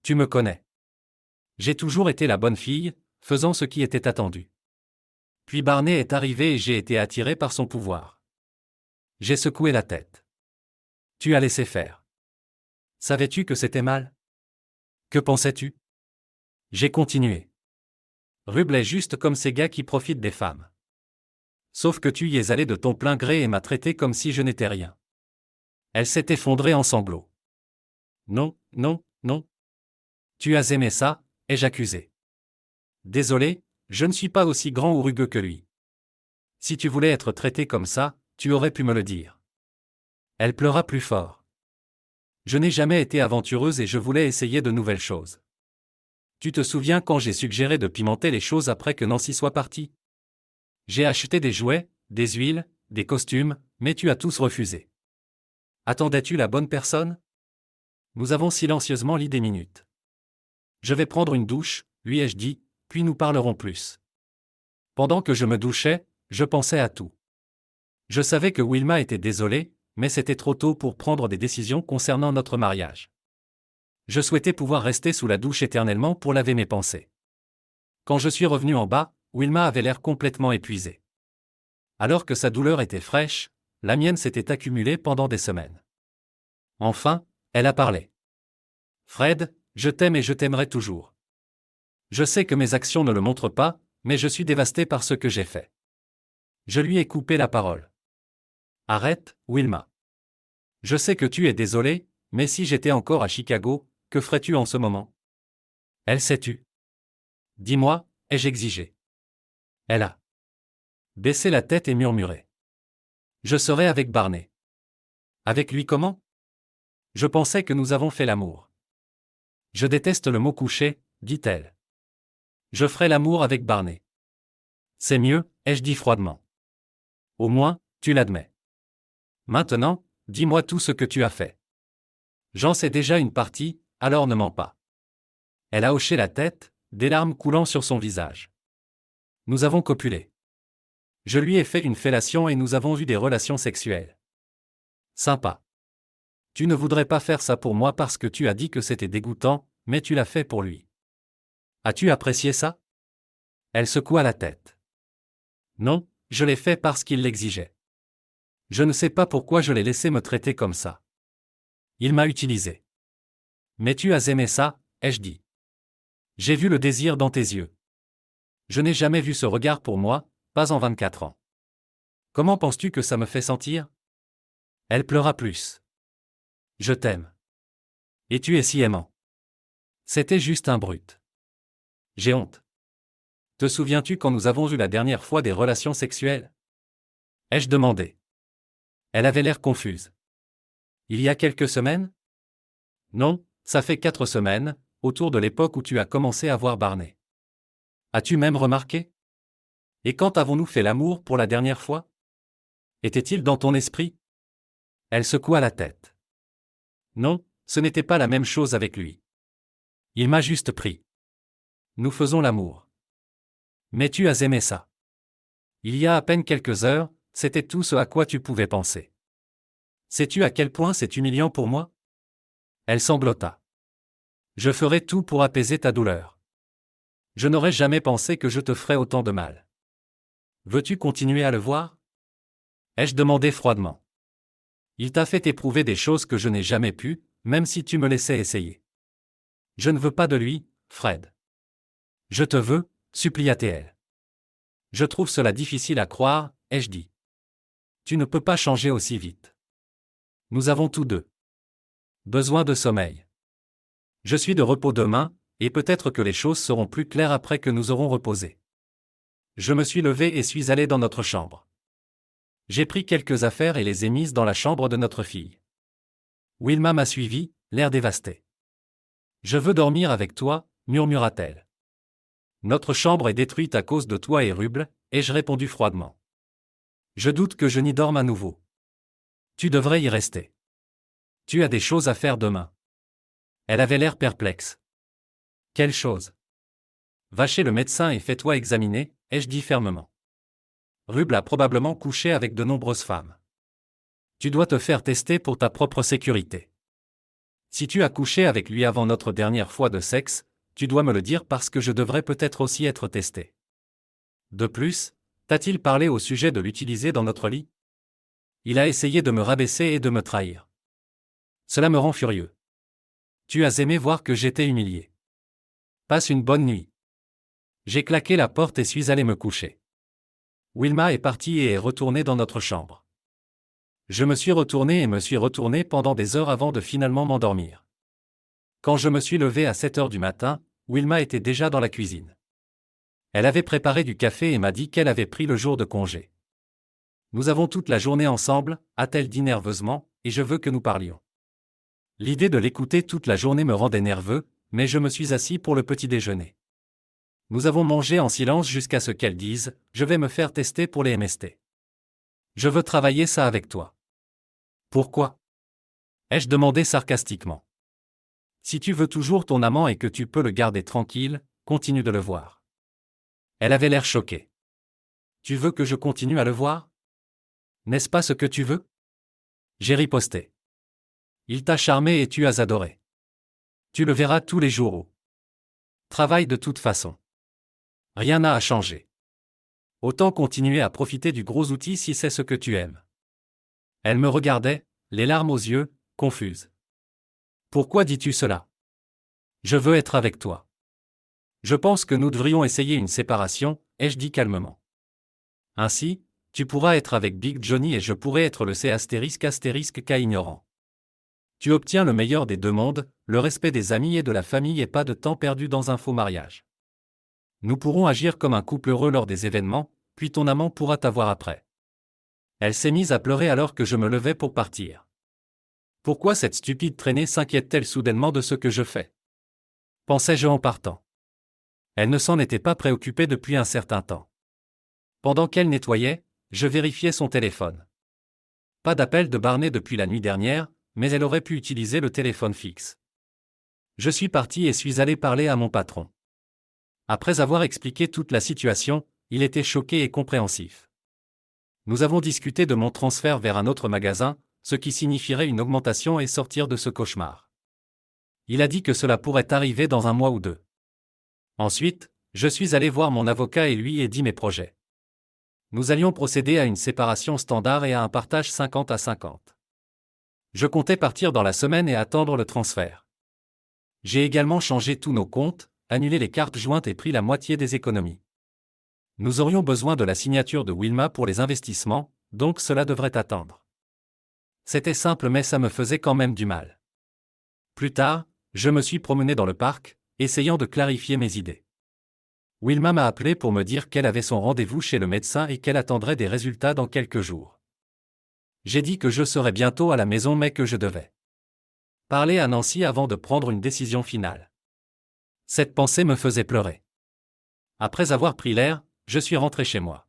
Tu me connais. J'ai toujours été la bonne fille, faisant ce qui était attendu. Puis Barney est arrivé et j'ai été attiré par son pouvoir. J'ai secoué la tête. Tu as laissé faire. Savais-tu que c'était mal? Que pensais-tu? J'ai continué. Ruble est juste comme ces gars qui profitent des femmes. Sauf que tu y es allé de ton plein gré et m'as traité comme si je n'étais rien. Elle s'est effondrée en sanglots. Non, non, non. Tu as aimé ça, ai-je accusé. Désolé, je ne suis pas aussi grand ou rugueux que lui. Si tu voulais être traité comme ça, tu aurais pu me le dire. Elle pleura plus fort. Je n'ai jamais été aventureuse et je voulais essayer de nouvelles choses. Tu te souviens quand j'ai suggéré de pimenter les choses après que Nancy soit partie? J'ai acheté des jouets, des huiles, des costumes, mais tu as tous refusé. Attendais-tu la bonne personne? Nous avons silencieusement lit des minutes. Je vais prendre une douche, lui ai-je dit, puis nous parlerons plus. Pendant que je me douchais, je pensais à tout. Je savais que Wilma était désolée, mais c'était trop tôt pour prendre des décisions concernant notre mariage. Je souhaitais pouvoir rester sous la douche éternellement pour laver mes pensées. Quand je suis revenu en bas, Wilma avait l'air complètement épuisée. Alors que sa douleur était fraîche, la mienne s'était accumulée pendant des semaines. Enfin, elle a parlé. Fred, je t'aime et je t'aimerai toujours. Je sais que mes actions ne le montrent pas, mais je suis dévasté par ce que j'ai fait. Je lui ai coupé la parole. Arrête, Wilma. Je sais que tu es désolé, mais si j'étais encore à Chicago, que ferais-tu en ce moment? Elle s'est tue. Dis-moi, ai-je exigé. Elle a baissé la tête et murmuré. Je serai avec Barney. Avec lui comment? Je pensais que nous avons fait l'amour. Je déteste le mot coucher, dit-elle. Je ferai l'amour avec Barney. C'est mieux, ai-je dit froidement. Au moins, tu l'admets. Maintenant, dis-moi tout ce que tu as fait. J'en sais déjà une partie, alors ne mens pas. Elle a hoché la tête, des larmes coulant sur son visage. Nous avons copulé. Je lui ai fait une fellation et nous avons eu des relations sexuelles. Sympa. Tu ne voudrais pas faire ça pour moi parce que tu as dit que c'était dégoûtant, mais tu l'as fait pour lui. As-tu apprécié ça? Elle secoua la tête. Non, je l'ai fait parce qu'il l'exigeait. Je ne sais pas pourquoi je l'ai laissé me traiter comme ça. Il m'a utilisé. Mais tu as aimé ça, ai-je dit. J'ai vu le désir dans tes yeux. Je n'ai jamais vu ce regard pour moi, pas en 24 ans. Comment penses-tu que ça me fait sentir? Elle pleura plus. Je t'aime. Et tu es si aimant. C'était juste un brut. J'ai honte. Te souviens-tu quand nous avons eu la dernière fois des relations sexuelles? Ai-je demandé. Elle avait l'air confuse. Il y a quelques semaines? Non, ça fait 4 semaines, autour de l'époque où tu as commencé à voir Barney. As-tu même remarqué? Et quand avons-nous fait l'amour pour la dernière fois? Était-il dans ton esprit? Elle secoua la tête. Non, ce n'était pas la même chose avec lui. Il m'a juste pris. Nous faisons l'amour. Mais tu as aimé ça. Il y a à peine quelques heures, c'était tout ce à quoi tu pouvais penser. Sais-tu à quel point c'est humiliant pour moi? Elle sanglota. Je ferai tout pour apaiser ta douleur. Je n'aurais jamais pensé que je te ferais autant de mal. Veux-tu continuer à le voir? Ai-je demandé froidement. Il t'a fait éprouver des choses que je n'ai jamais pu, même si tu me laissais essayer. Je ne veux pas de lui, Fred. Je te veux, supplia-t-elle. Je trouve cela difficile à croire, ai-je dit. Tu ne peux pas changer aussi vite. Nous avons tous deux besoin de sommeil. Je suis de repos demain, et peut-être que les choses seront plus claires après que nous aurons reposé. Je me suis levé et suis allé dans notre chambre. J'ai pris quelques affaires et les ai mises dans la chambre de notre fille. Wilma m'a suivi, l'air dévasté. Je veux dormir avec toi, murmura-t-elle. Notre chambre est détruite à cause de toi et Ruble, ai-je répondu froidement. Je doute que je n'y dorme à nouveau. Tu devrais y rester. Tu as des choses à faire demain. Elle avait l'air perplexe. Quelle chose? Va chez le médecin et fais-toi examiner, ai-je dit fermement. Ruble a probablement couché avec de nombreuses femmes. Tu dois te faire tester pour ta propre sécurité. Si tu as couché avec lui avant notre dernière fois de sexe, tu dois me le dire parce que je devrais peut-être aussi être testé. De plus, t'a-t-il parlé au sujet de l'utiliser dans notre lit? Il a essayé de me rabaisser et de me trahir. Cela me rend furieux. Tu as aimé voir que j'étais humilié. Passe une bonne nuit. J'ai claqué la porte et suis allé me coucher. Wilma est partie et est retournée dans notre chambre. Je me suis retourné et me suis retourné pendant des heures avant de finalement m'endormir. Quand je me suis levé à 7 heures du matin, Wilma était déjà dans la cuisine. Elle avait préparé du café et m'a dit qu'elle avait pris le jour de congé. Nous avons toute la journée ensemble, a-t-elle dit nerveusement, et je veux que nous parlions. L'idée de l'écouter toute la journée me rendait nerveux, mais je me suis assis pour le petit déjeuner. Nous avons mangé en silence jusqu'à ce qu'elle dise « Je vais me faire tester pour les MST. Je veux travailler ça avec toi. » Pourquoi? Ai-je demandé sarcastiquement. Si tu veux toujours ton amant et que tu peux le garder tranquille, continue de le voir. Elle avait l'air choquée. Tu veux que je continue à le voir? N'est-ce pas ce que tu veux? J'ai riposté. Il t'a charmé et tu as adoré. Tu le verras tous les jours au travail de toute façon. Rien n'a à changer. Autant continuer à profiter du gros outil si c'est ce que tu aimes. Elle me regardait, les larmes aux yeux, confuse. Pourquoi dis-tu cela? Je veux être avec toi. Je pense que nous devrions essayer une séparation, ai-je dit calmement. Ainsi, tu pourras être avec Big Johnny et je pourrai être le C***K ignorant. Tu obtiens le meilleur des deux mondes, le respect des amis et de la famille et pas de temps perdu dans un faux mariage. Nous pourrons agir comme un couple heureux lors des événements, puis ton amant pourra t'avoir après. Elle s'est mise à pleurer alors que je me levais pour partir. Pourquoi cette stupide traînée s'inquiète-t-elle soudainement de ce que je fais? Pensais-je en partant. Elle ne s'en était pas préoccupée depuis un certain temps. Pendant qu'elle nettoyait, je vérifiais son téléphone. Pas d'appel de Barney depuis la nuit dernière, mais elle aurait pu utiliser le téléphone fixe. Je suis parti et suis allé parler à mon patron. Après avoir expliqué toute la situation, il était choqué et compréhensif. Nous avons discuté de mon transfert vers un autre magasin, ce qui signifierait une augmentation et sortir de ce cauchemar. Il a dit que cela pourrait arriver dans un mois ou deux. Ensuite, je suis allé voir mon avocat et lui ai dit mes projets. Nous allions procéder à une séparation standard et à un partage 50-50. Je comptais partir dans la semaine et attendre le transfert. J'ai également changé tous nos comptes, annulé les cartes jointes et pris la moitié des économies. Nous aurions besoin de la signature de Wilma pour les investissements, donc cela devrait attendre. C'était simple mais ça me faisait quand même du mal. Plus tard, je me suis promené dans le parc, essayant de clarifier mes idées. Wilma m'a appelé pour me dire qu'elle avait son rendez-vous chez le médecin et qu'elle attendrait des résultats dans quelques jours. J'ai dit que je serais bientôt à la maison mais que je devais parler à Nancy avant de prendre une décision finale. Cette pensée me faisait pleurer. Après avoir pris l'air, je suis rentré chez moi.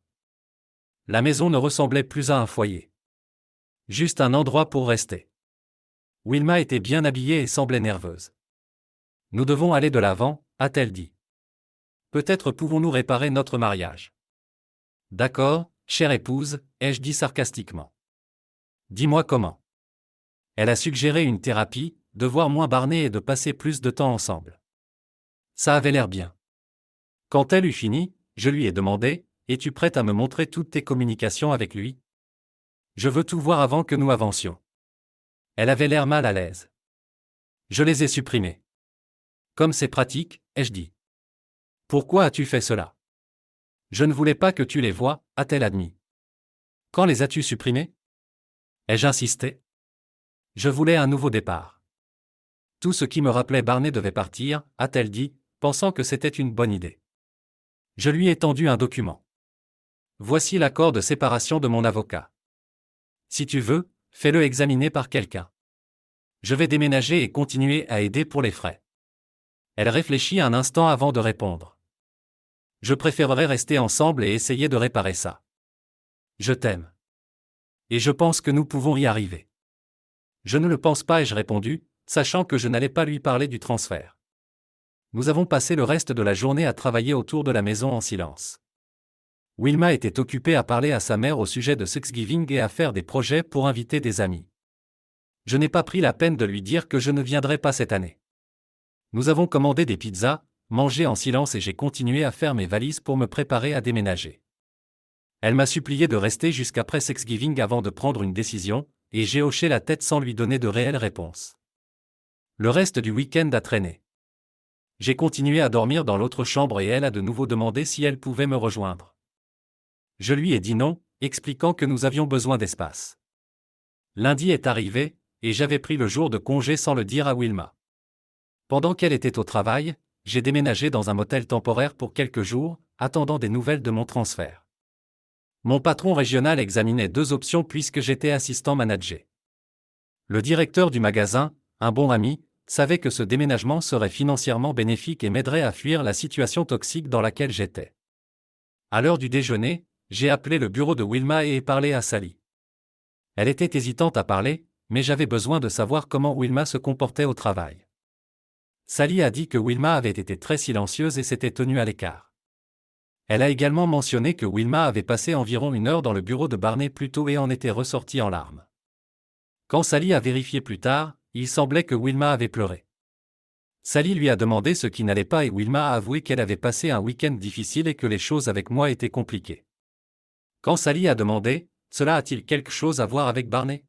La maison ne ressemblait plus à un foyer. Juste un endroit pour rester. Wilma était bien habillée et semblait nerveuse. Nous devons aller de l'avant, a-t-elle dit. Peut-être pouvons-nous réparer notre mariage. D'accord, chère épouse, ai-je dit sarcastiquement. Dis-moi comment. Elle a suggéré une thérapie, de voir moins Barney et de passer plus de temps ensemble. Ça avait l'air bien. Quand elle eut fini, je lui ai demandé, « Es-tu prête à me montrer toutes tes communications avec lui ? Je veux tout voir avant que nous avancions. » Elle avait l'air mal à l'aise. Je les ai supprimées. Comme c'est pratique, ai-je dit. Pourquoi as-tu fait cela ? Je ne voulais pas que tu les voies, a-t-elle admis. Quand les as-tu supprimées ? Ai-je insisté ? Je voulais un nouveau départ. Tout ce qui me rappelait Barney devait partir, a-t-elle dit, pensant que c'était une bonne idée. Je lui ai tendu un document. Voici l'accord de séparation de mon avocat. Si tu veux, fais-le examiner par quelqu'un. Je vais déménager et continuer à aider pour les frais. Elle réfléchit un instant avant de répondre. Je préférerais rester ensemble et essayer de réparer ça. Je t'aime. Et je pense que nous pouvons y arriver. Je ne le pense pas, ai-je répondu, sachant que je n'allais pas lui parler du transfert. Nous avons passé le reste de la journée à travailler autour de la maison en silence. Wilma était occupée à parler à sa mère au sujet de Thanksgiving et à faire des projets pour inviter des amis. Je n'ai pas pris la peine de lui dire que je ne viendrai pas cette année. Nous avons commandé des pizzas, mangé en silence et j'ai continué à faire mes valises pour me préparer à déménager. Elle m'a supplié de rester jusqu'après Thanksgiving avant de prendre une décision, et j'ai hoché la tête sans lui donner de réelle réponse. Le reste du week-end a traîné. J'ai continué à dormir dans l'autre chambre et elle a de nouveau demandé si elle pouvait me rejoindre. Je lui ai dit non, expliquant que nous avions besoin d'espace. Lundi est arrivé, et j'avais pris le jour de congé sans le dire à Wilma. Pendant qu'elle était au travail, j'ai déménagé dans un motel temporaire pour quelques jours, attendant des nouvelles de mon transfert. Mon patron régional examinait 2 options puisque j'étais assistant manager. Le directeur du magasin, un bon ami, savait que ce déménagement serait financièrement bénéfique et m'aiderait à fuir la situation toxique dans laquelle j'étais. À l'heure du déjeuner, j'ai appelé le bureau de Wilma et ai parlé à Sally. Elle était hésitante à parler, mais j'avais besoin de savoir comment Wilma se comportait au travail. Sally a dit que Wilma avait été très silencieuse et s'était tenue à l'écart. Elle a également mentionné que Wilma avait passé environ 1 heure dans le bureau de Barney plus tôt et en était ressortie en larmes. Quand Sally a vérifié plus tard, il semblait que Wilma avait pleuré. Sally lui a demandé ce qui n'allait pas et Wilma a avoué qu'elle avait passé un week-end difficile et que les choses avec moi étaient compliquées. Quand Sally a demandé, « Cela a-t-il quelque chose à voir avec Barney ?»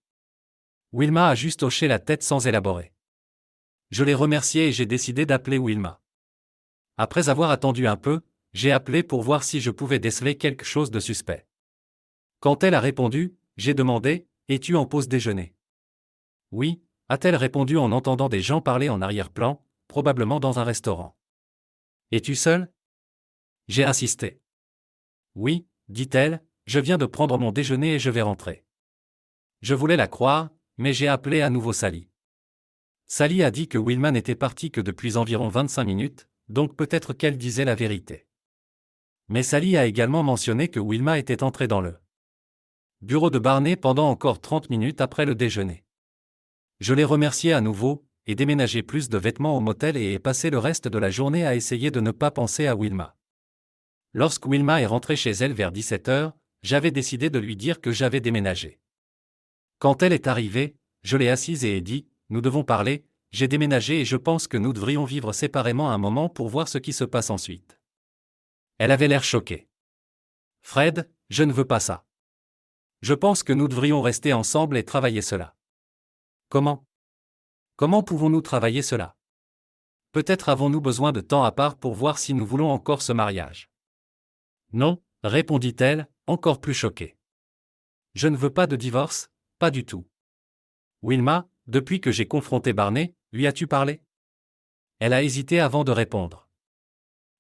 Wilma a juste hoché la tête sans élaborer. Je l'ai remercié et j'ai décidé d'appeler Wilma. Après avoir attendu un peu, j'ai appelé pour voir si je pouvais déceler quelque chose de suspect. Quand elle a répondu, j'ai demandé, « Es-tu en pause déjeuner ?» Oui, a-t-elle répondu en entendant des gens parler en arrière-plan, probablement dans un restaurant. Es-tu seule ? J'ai insisté. Oui, dit-elle, je viens de prendre mon déjeuner et je vais rentrer. Je voulais la croire, mais j'ai appelé à nouveau Sally. Sally a dit que Wilma n'était partie que depuis environ 25 minutes, donc peut-être qu'elle disait la vérité. Mais Sally a également mentionné que Wilma était entrée dans le bureau de Barney pendant encore 30 minutes après le déjeuner. Je l'ai remercié à nouveau, et déménagé plus de vêtements au motel et ai passé le reste de la journée à essayer de ne pas penser à Wilma. Lorsque Wilma est rentrée chez elle vers 17 heures, j'avais décidé de lui dire que j'avais déménagé. Quand elle est arrivée, je l'ai assise et ai dit, « Nous devons parler, j'ai déménagé et je pense que nous devrions vivre séparément un moment pour voir ce qui se passe ensuite. » Elle avait l'air choquée. « Fred, je ne veux pas ça. Je pense que nous devrions rester ensemble et travailler cela. » Comment ? Comment pouvons-nous travailler cela ? Peut-être avons-nous besoin de temps à part pour voir si nous voulons encore ce mariage. Non, répondit-elle, encore plus choquée. Je ne veux pas de divorce, pas du tout. Wilma, depuis que j'ai confronté Barney, lui as-tu parlé ? Elle a hésité avant de répondre.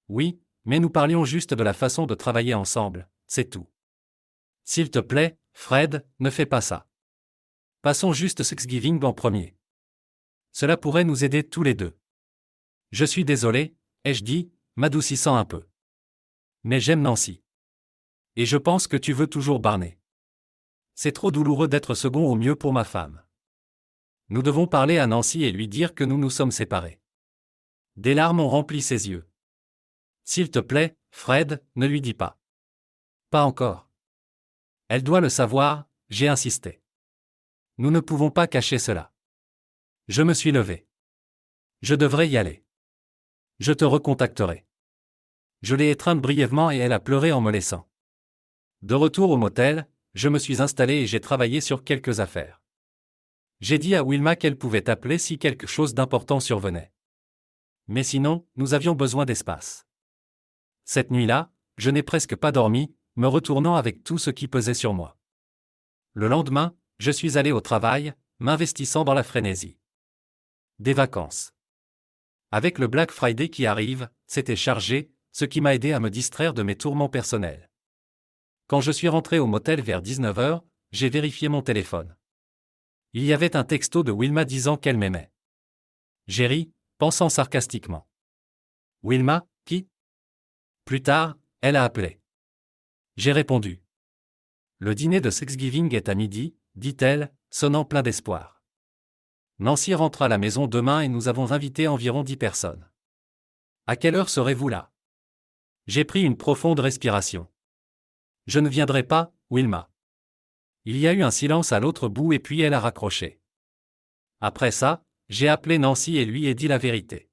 Oui, mais nous parlions juste de la façon de travailler ensemble, c'est tout. S'il te plaît, Fred, ne fais pas ça. Passons juste Thanksgiving en premier. Cela pourrait nous aider tous les deux. Je suis désolé, ai-je dit, m'adoucissant un peu. Mais j'aime Nancy. Et je pense que tu veux toujours Barney. C'est trop douloureux d'être second au mieux pour ma femme. Nous devons parler à Nancy et lui dire que nous nous sommes séparés. Des larmes ont rempli ses yeux. S'il te plaît, Fred, ne lui dis pas. Pas encore. Elle doit le savoir, j'ai insisté. Nous ne pouvons pas cacher cela. Je me suis levé. Je devrais y aller. Je te recontacterai. Je l'ai étreinte brièvement et elle a pleuré en me laissant. De retour au motel, je me suis installé et j'ai travaillé sur quelques affaires. J'ai dit à Wilma qu'elle pouvait appeler si quelque chose d'important survenait. Mais sinon, nous avions besoin d'espace. Cette nuit-là, je n'ai presque pas dormi, me retournant avec tout ce qui pesait sur moi. Le lendemain, je suis allé au travail, m'investissant dans la frénésie. Des vacances. Avec le Black Friday qui arrive, c'était chargé, ce qui m'a aidé à me distraire de mes tourments personnels. Quand je suis rentré au motel vers 19h, j'ai vérifié mon téléphone. Il y avait un texto de Wilma disant qu'elle m'aimait. J'ai ri, pensant sarcastiquement. Wilma, qui ? Plus tard, elle a appelé. J'ai répondu. Le dîner de Thanksgiving est à midi, dit-elle, sonnant plein d'espoir. Nancy rentre à la maison demain et nous avons invité environ 10 personnes. À quelle heure serez-vous là ? J'ai pris une profonde respiration. Je ne viendrai pas, Wilma. Il y a eu un silence à l'autre bout et puis elle a raccroché. Après ça, j'ai appelé Nancy et lui ai dit la vérité.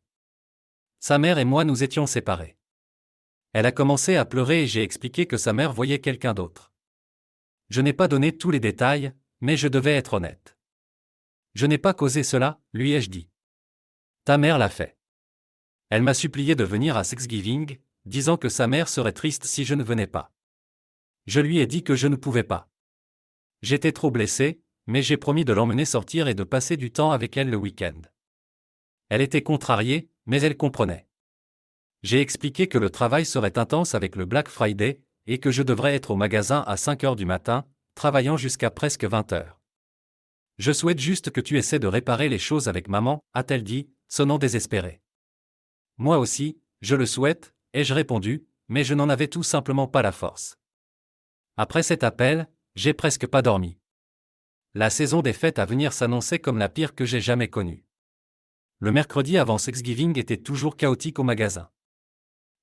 Sa mère et moi nous étions séparés. Elle a commencé à pleurer et j'ai expliqué que sa mère voyait quelqu'un d'autre. Je n'ai pas donné tous les détails, mais je devais être honnête. Je n'ai pas causé cela, lui ai-je dit. Ta mère l'a fait. Elle m'a supplié de venir à Thanksgiving, disant que sa mère serait triste si je ne venais pas. Je lui ai dit que je ne pouvais pas. J'étais trop blessé, mais j'ai promis de l'emmener sortir et de passer du temps avec elle le week-end. Elle était contrariée, mais elle comprenait. J'ai expliqué que le travail serait intense avec le Black Friday, et que je devrais être au magasin à 5h du matin, travaillant jusqu'à presque 20h. Je souhaite juste que tu essaies de réparer les choses avec maman, a-t-elle dit, sonnant désespérée. Moi aussi, je le souhaite, ai-je répondu, mais je n'en avais tout simplement pas la force. Après cet appel, j'ai presque pas dormi. La saison des fêtes à venir s'annonçait comme la pire que j'ai jamais connue. Le mercredi avant Thanksgiving était toujours chaotique au magasin.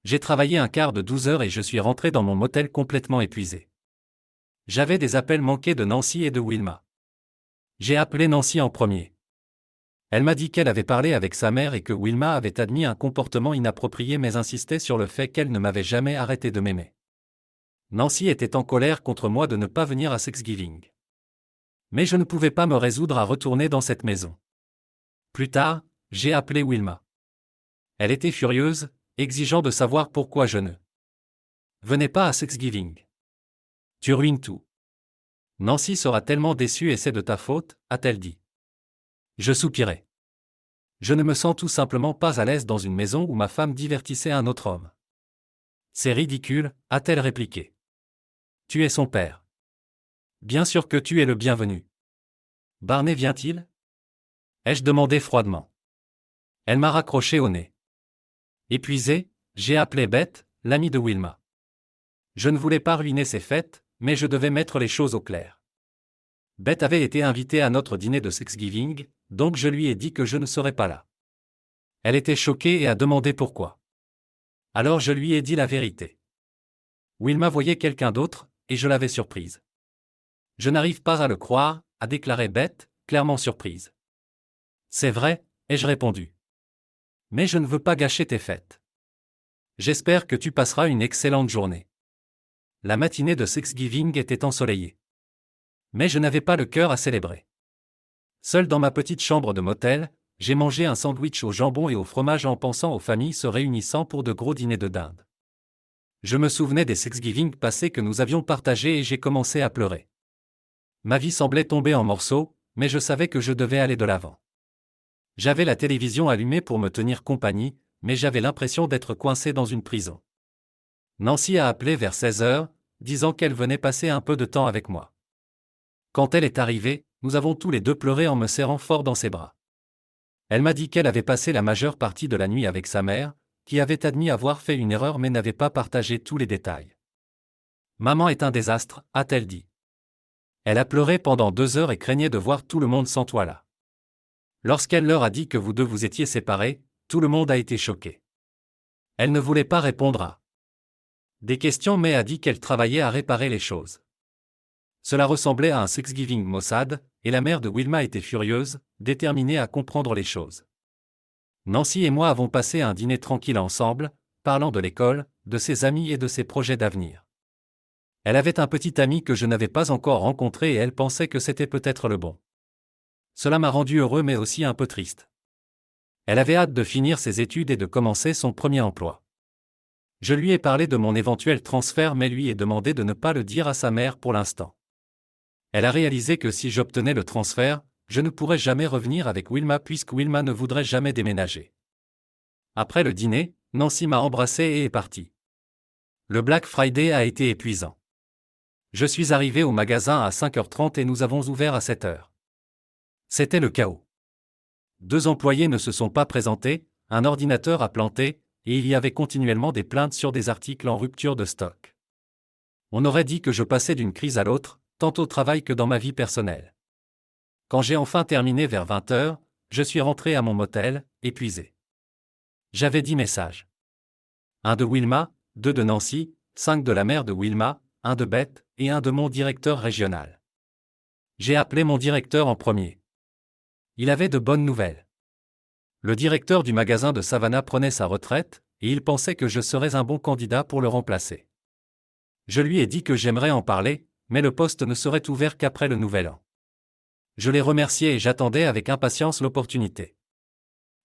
J'ai travaillé un quart de 12 heures et je suis rentré dans mon motel complètement épuisé. J'avais des appels manqués de Nancy et de Wilma. J'ai appelé Nancy en premier. Elle m'a dit qu'elle avait parlé avec sa mère et que Wilma avait admis un comportement inapproprié mais insistait sur le fait qu'elle ne m'avait jamais arrêté de m'aimer. Nancy était en colère contre moi de ne pas venir à Thanksgiving. Mais je ne pouvais pas me résoudre à retourner dans cette maison. Plus tard, j'ai appelé Wilma. Elle était furieuse, exigeant de savoir pourquoi je ne venais pas à Thanksgiving. Tu ruines tout. Nancy sera tellement déçue et c'est de ta faute, a-t-elle dit. Je soupirai. Je ne me sens tout simplement pas à l'aise dans une maison où ma femme divertissait un autre homme. C'est ridicule, a-t-elle répliqué. Tu es son père. Bien sûr que tu es le bienvenu. Barney vient-il ? Ai-je demandé froidement. Elle m'a raccroché au nez. Épuisé, j'ai appelé Beth, l'amie de Wilma. Je ne voulais pas ruiner ses fêtes, mais je devais mettre les choses au clair. Beth avait été invitée à notre dîner de Thanksgiving, donc je lui ai dit que je ne serais pas là. Elle était choquée et a demandé pourquoi. Alors je lui ai dit la vérité. Wilma voyait quelqu'un d'autre, et je l'avais surprise. Je n'arrive pas à le croire, a déclaré Beth, clairement surprise. C'est vrai, ai-je répondu. Mais je ne veux pas gâcher tes fêtes. J'espère que tu passeras une excellente journée. La matinée de Thanksgiving était ensoleillée. Mais je n'avais pas le cœur à célébrer. Seul dans ma petite chambre de motel, j'ai mangé un sandwich au jambon et au fromage en pensant aux familles se réunissant pour de gros dîners de dinde. Je me souvenais des Thanksgiving passés que nous avions partagés et j'ai commencé à pleurer. Ma vie semblait tomber en morceaux, mais je savais que je devais aller de l'avant. J'avais la télévision allumée pour me tenir compagnie, mais j'avais l'impression d'être coincé dans une prison. Nancy a appelé vers 16h, disant qu'elle venait passer un peu de temps avec moi. Quand elle est arrivée, nous avons tous les deux pleuré en me serrant fort dans ses bras. Elle m'a dit qu'elle avait passé la majeure partie de la nuit avec sa mère, qui avait admis avoir fait une erreur mais n'avait pas partagé tous les détails. Maman est un désastre, a-t-elle dit. Elle a pleuré pendant 2 heures et craignait de voir tout le monde sans toi là. Lorsqu'elle leur a dit que vous deux vous étiez séparés, tout le monde a été choqué. Elle ne voulait pas répondre à des questions mais a dit qu'elle travaillait à réparer les choses. Cela ressemblait à un Thanksgiving maussade, et la mère de Wilma était furieuse, déterminée à comprendre les choses. Nancy et moi avons passé un dîner tranquille ensemble, parlant de l'école, de ses amis et de ses projets d'avenir. Elle avait un petit ami que je n'avais pas encore rencontré et elle pensait que c'était peut-être le bon. Cela m'a rendu heureux mais aussi un peu triste. Elle avait hâte de finir ses études et de commencer son premier emploi. Je lui ai parlé de mon éventuel transfert mais lui ai demandé de ne pas le dire à sa mère pour l'instant. Elle a réalisé que si j'obtenais le transfert, je ne pourrais jamais revenir avec Wilma puisque Wilma ne voudrait jamais déménager. Après le dîner, Nancy m'a embrassé et est partie. Le Black Friday a été épuisant. Je suis arrivé au magasin à 5h30 et nous avons ouvert à 7h. C'était le chaos. 2 employés ne se sont pas présentés, un ordinateur a planté, et il y avait continuellement des plaintes sur des articles en rupture de stock. On aurait dit que je passais d'une crise à l'autre, tant au travail que dans ma vie personnelle. Quand j'ai enfin terminé vers 20h, je suis rentré à mon motel, épuisé. J'avais 10 messages. 1 de Wilma, 2 de Nancy, 5 de la mère de Wilma, 1 de Beth et 1 de mon directeur régional. J'ai appelé mon directeur en premier. Il avait de bonnes nouvelles. Le directeur du magasin de Savannah prenait sa retraite, et il pensait que je serais un bon candidat pour le remplacer. Je lui ai dit que j'aimerais en parler, mais le poste ne serait ouvert qu'après le nouvel an. Je l'ai remercié et j'attendais avec impatience l'opportunité.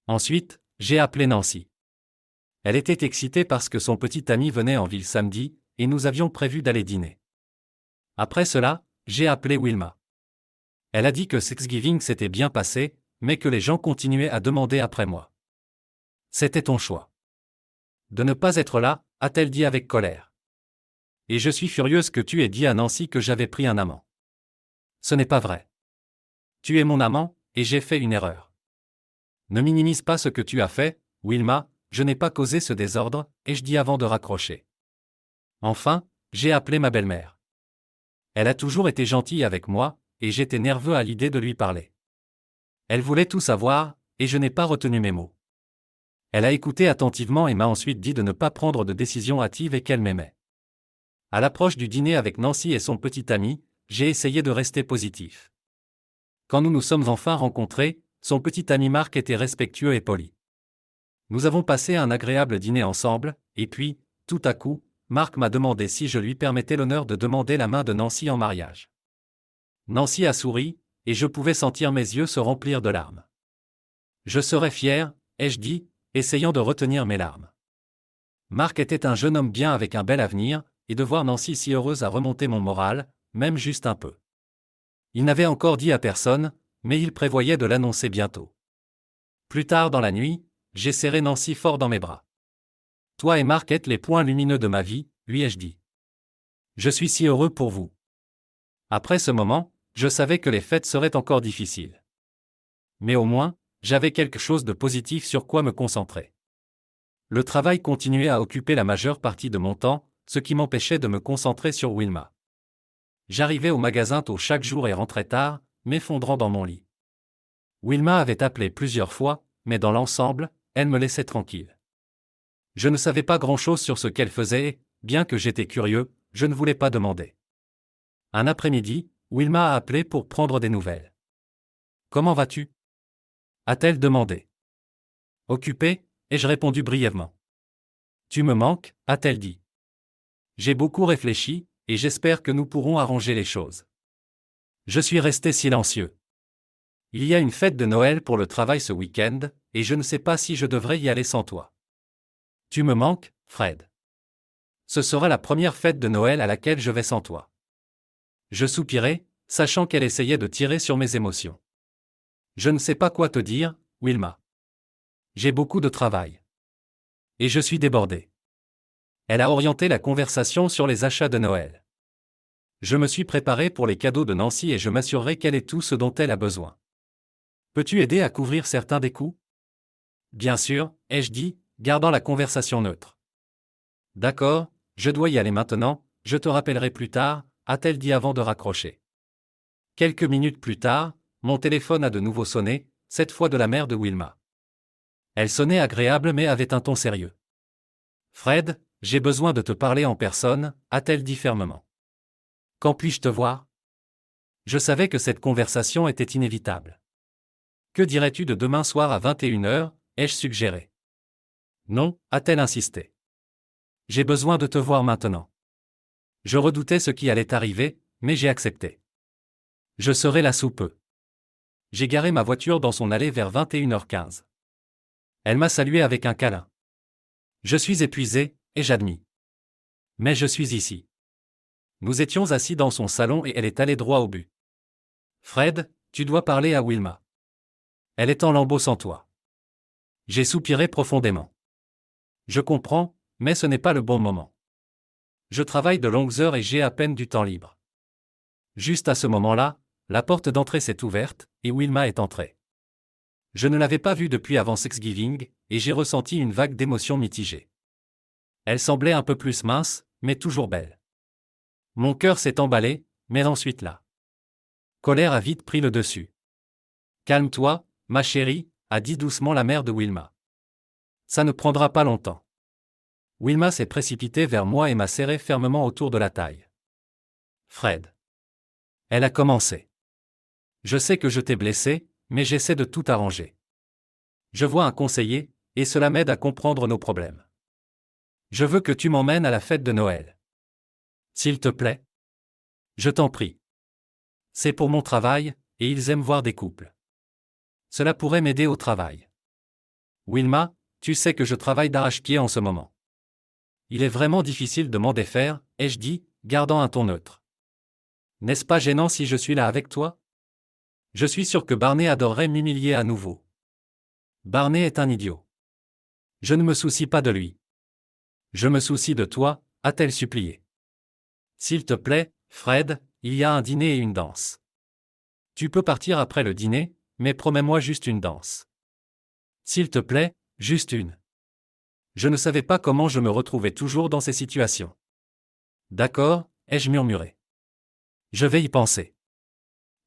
Ensuite, j'ai appelé Nancy. Elle était excitée parce que son petit ami venait en ville samedi, et nous avions prévu d'aller dîner. Après cela, j'ai appelé Wilma. Elle a dit que Thanksgiving s'était bien passé, mais que les gens continuaient à demander après moi. C'était ton choix. De ne pas être là, a-t-elle dit avec colère. Et je suis furieuse que tu aies dit à Nancy que j'avais pris un amant. Ce n'est pas vrai. Tu es mon amant, et j'ai fait une erreur. Ne minimise pas ce que tu as fait, Wilma, je n'ai pas causé ce désordre, ai-je dit avant de raccrocher. Enfin, j'ai appelé ma belle-mère. Elle a toujours été gentille avec moi, et j'étais nerveux à l'idée de lui parler. Elle voulait tout savoir, et je n'ai pas retenu mes mots. Elle a écouté attentivement et m'a ensuite dit de ne pas prendre de décision hâtive et qu'elle m'aimait. À l'approche du dîner avec Nancy et son petit ami, j'ai essayé de rester positif. Quand nous nous sommes enfin rencontrés, son petit ami Marc était respectueux et poli. Nous avons passé un agréable dîner ensemble, et puis, tout à coup, Marc m'a demandé si je lui permettais l'honneur de demander la main de Nancy en mariage. Nancy a souri, et je pouvais sentir mes yeux se remplir de larmes. Je serais fier, ai-je dit, essayant de retenir mes larmes. Marc était un jeune homme bien avec un bel avenir, et de voir Nancy si heureuse a remonté mon moral, même juste un peu. Il n'avait encore dit à personne, mais il prévoyait de l'annoncer bientôt. Plus tard dans la nuit, j'ai serré Nancy fort dans mes bras. Toi et Marc êtes les points lumineux de ma vie, lui ai-je dit. Je suis si heureux pour vous. Après ce moment, je savais que les fêtes seraient encore difficiles. Mais au moins, j'avais quelque chose de positif sur quoi me concentrer. Le travail continuait à occuper la majeure partie de mon temps, ce qui m'empêchait de me concentrer sur Wilma. J'arrivais au magasin tôt chaque jour et rentrais tard, m'effondrant dans mon lit. Wilma avait appelé plusieurs fois, mais dans l'ensemble, elle me laissait tranquille. Je ne savais pas grand-chose sur ce qu'elle faisait et, bien que j'étais curieux, je ne voulais pas demander. Un après-midi, Wilma a appelé pour prendre des nouvelles. « Comment vas-tu » a-t-elle demandé. « Occupée » ai-je répondu brièvement. « Tu me manques » a-t-elle dit. J'ai beaucoup réfléchi, et j'espère que nous pourrons arranger les choses. Je suis resté silencieux. Il y a une fête de Noël pour le travail ce week-end, et je ne sais pas si je devrais y aller sans toi. Tu me manques, Fred. Ce sera la première fête de Noël à laquelle je vais sans toi. Je soupirai, sachant qu'elle essayait de tirer sur mes émotions. Je ne sais pas quoi te dire, Wilma. J'ai beaucoup de travail. Et je suis débordé. Elle a orienté la conversation sur les achats de Noël. Je me suis préparé pour les cadeaux de Nancy et je m'assurerai qu'elle ait tout ce dont elle a besoin. Peux-tu aider à couvrir certains des coûts ? Bien sûr, ai-je dit, gardant la conversation neutre. D'accord, je dois y aller maintenant, je te rappellerai plus tard, a-t-elle dit avant de raccrocher. Quelques minutes plus tard, mon téléphone a de nouveau sonné, cette fois de la mère de Wilma. Elle sonnait agréable mais avait un ton sérieux. Fred, j'ai besoin de te parler en personne, a-t-elle dit fermement. Quand puis-je te voir ? Je savais que cette conversation était inévitable. Que dirais-tu de demain soir à 21h, ai-je suggéré. Non, a-t-elle insisté. J'ai besoin de te voir maintenant. Je redoutais ce qui allait arriver, mais j'ai accepté. Je serai là sous peu. J'ai garé ma voiture dans son allée vers 21h15. Elle m'a salué avec un câlin. Je suis épuisé, et j'admis. Mais je suis ici. Nous étions assis dans son salon et elle est allée droit au but. Fred, tu dois parler à Wilma. Elle est en lambeaux sans toi. J'ai soupiré profondément. Je comprends, mais ce n'est pas le bon moment. Je travaille de longues heures et j'ai à peine du temps libre. Juste à ce moment-là, la porte d'entrée s'est ouverte, et Wilma est entrée. Je ne l'avais pas vue depuis avant Thanksgiving, et j'ai ressenti une vague d'émotions mitigées. Elle semblait un peu plus mince, mais toujours belle. Mon cœur s'est emballé, mais ensuite la colère a vite pris le dessus. Calme-toi, ma chérie, a dit doucement la mère de Wilma. Ça ne prendra pas longtemps. Wilma s'est précipitée vers moi et m'a serré fermement autour de la taille. Fred. Elle a commencé. Je sais que je t'ai blessé, mais j'essaie de tout arranger. Je vois un conseiller, et cela m'aide à comprendre nos problèmes. Je veux que tu m'emmènes à la fête de Noël. S'il te plaît. Je t'en prie. C'est pour mon travail, et ils aiment voir des couples. Cela pourrait m'aider au travail. Wilma, tu sais que je travaille d'arrache-pied en ce moment. Il est vraiment difficile de m'en défaire, ai-je dit, gardant un ton neutre. N'est-ce pas gênant si je suis là avec toi? Je suis sûr que Barney adorerait m'humilier à nouveau. Barney est un idiot. Je ne me soucie pas de lui. Je me soucie de toi, a-t-elle supplié. S'il te plaît, Fred, il y a un dîner et une danse. Tu peux partir après le dîner, mais promets-moi juste une danse. S'il te plaît, juste une. Je ne savais pas comment je me retrouvais toujours dans ces situations. D'accord, ai-je murmuré. Je vais y penser.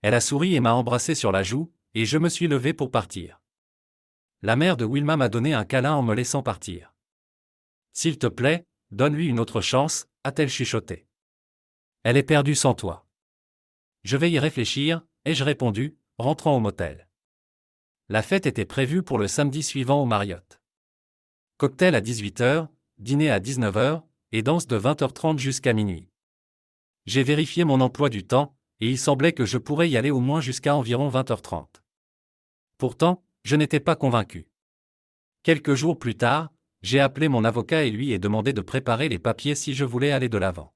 Elle a souri et m'a embrassé sur la joue, et je me suis levé pour partir. La mère de Wilma m'a donné un câlin en me laissant partir. S'il te plaît, donne-lui une autre chance, a-t-elle chuchoté. Elle est perdue sans toi. Je vais y réfléchir, ai-je répondu, rentrant au motel. La fête était prévue pour le samedi suivant au Marriott. Cocktail à 18h, dîner à 19h, et danse de 20h30 jusqu'à minuit. J'ai vérifié mon emploi du temps, et il semblait que je pourrais y aller au moins jusqu'à environ 20h30. Pourtant, je n'étais pas convaincu. Quelques jours plus tard, j'ai appelé mon avocat et lui ai demandé de préparer les papiers si je voulais aller de l'avant.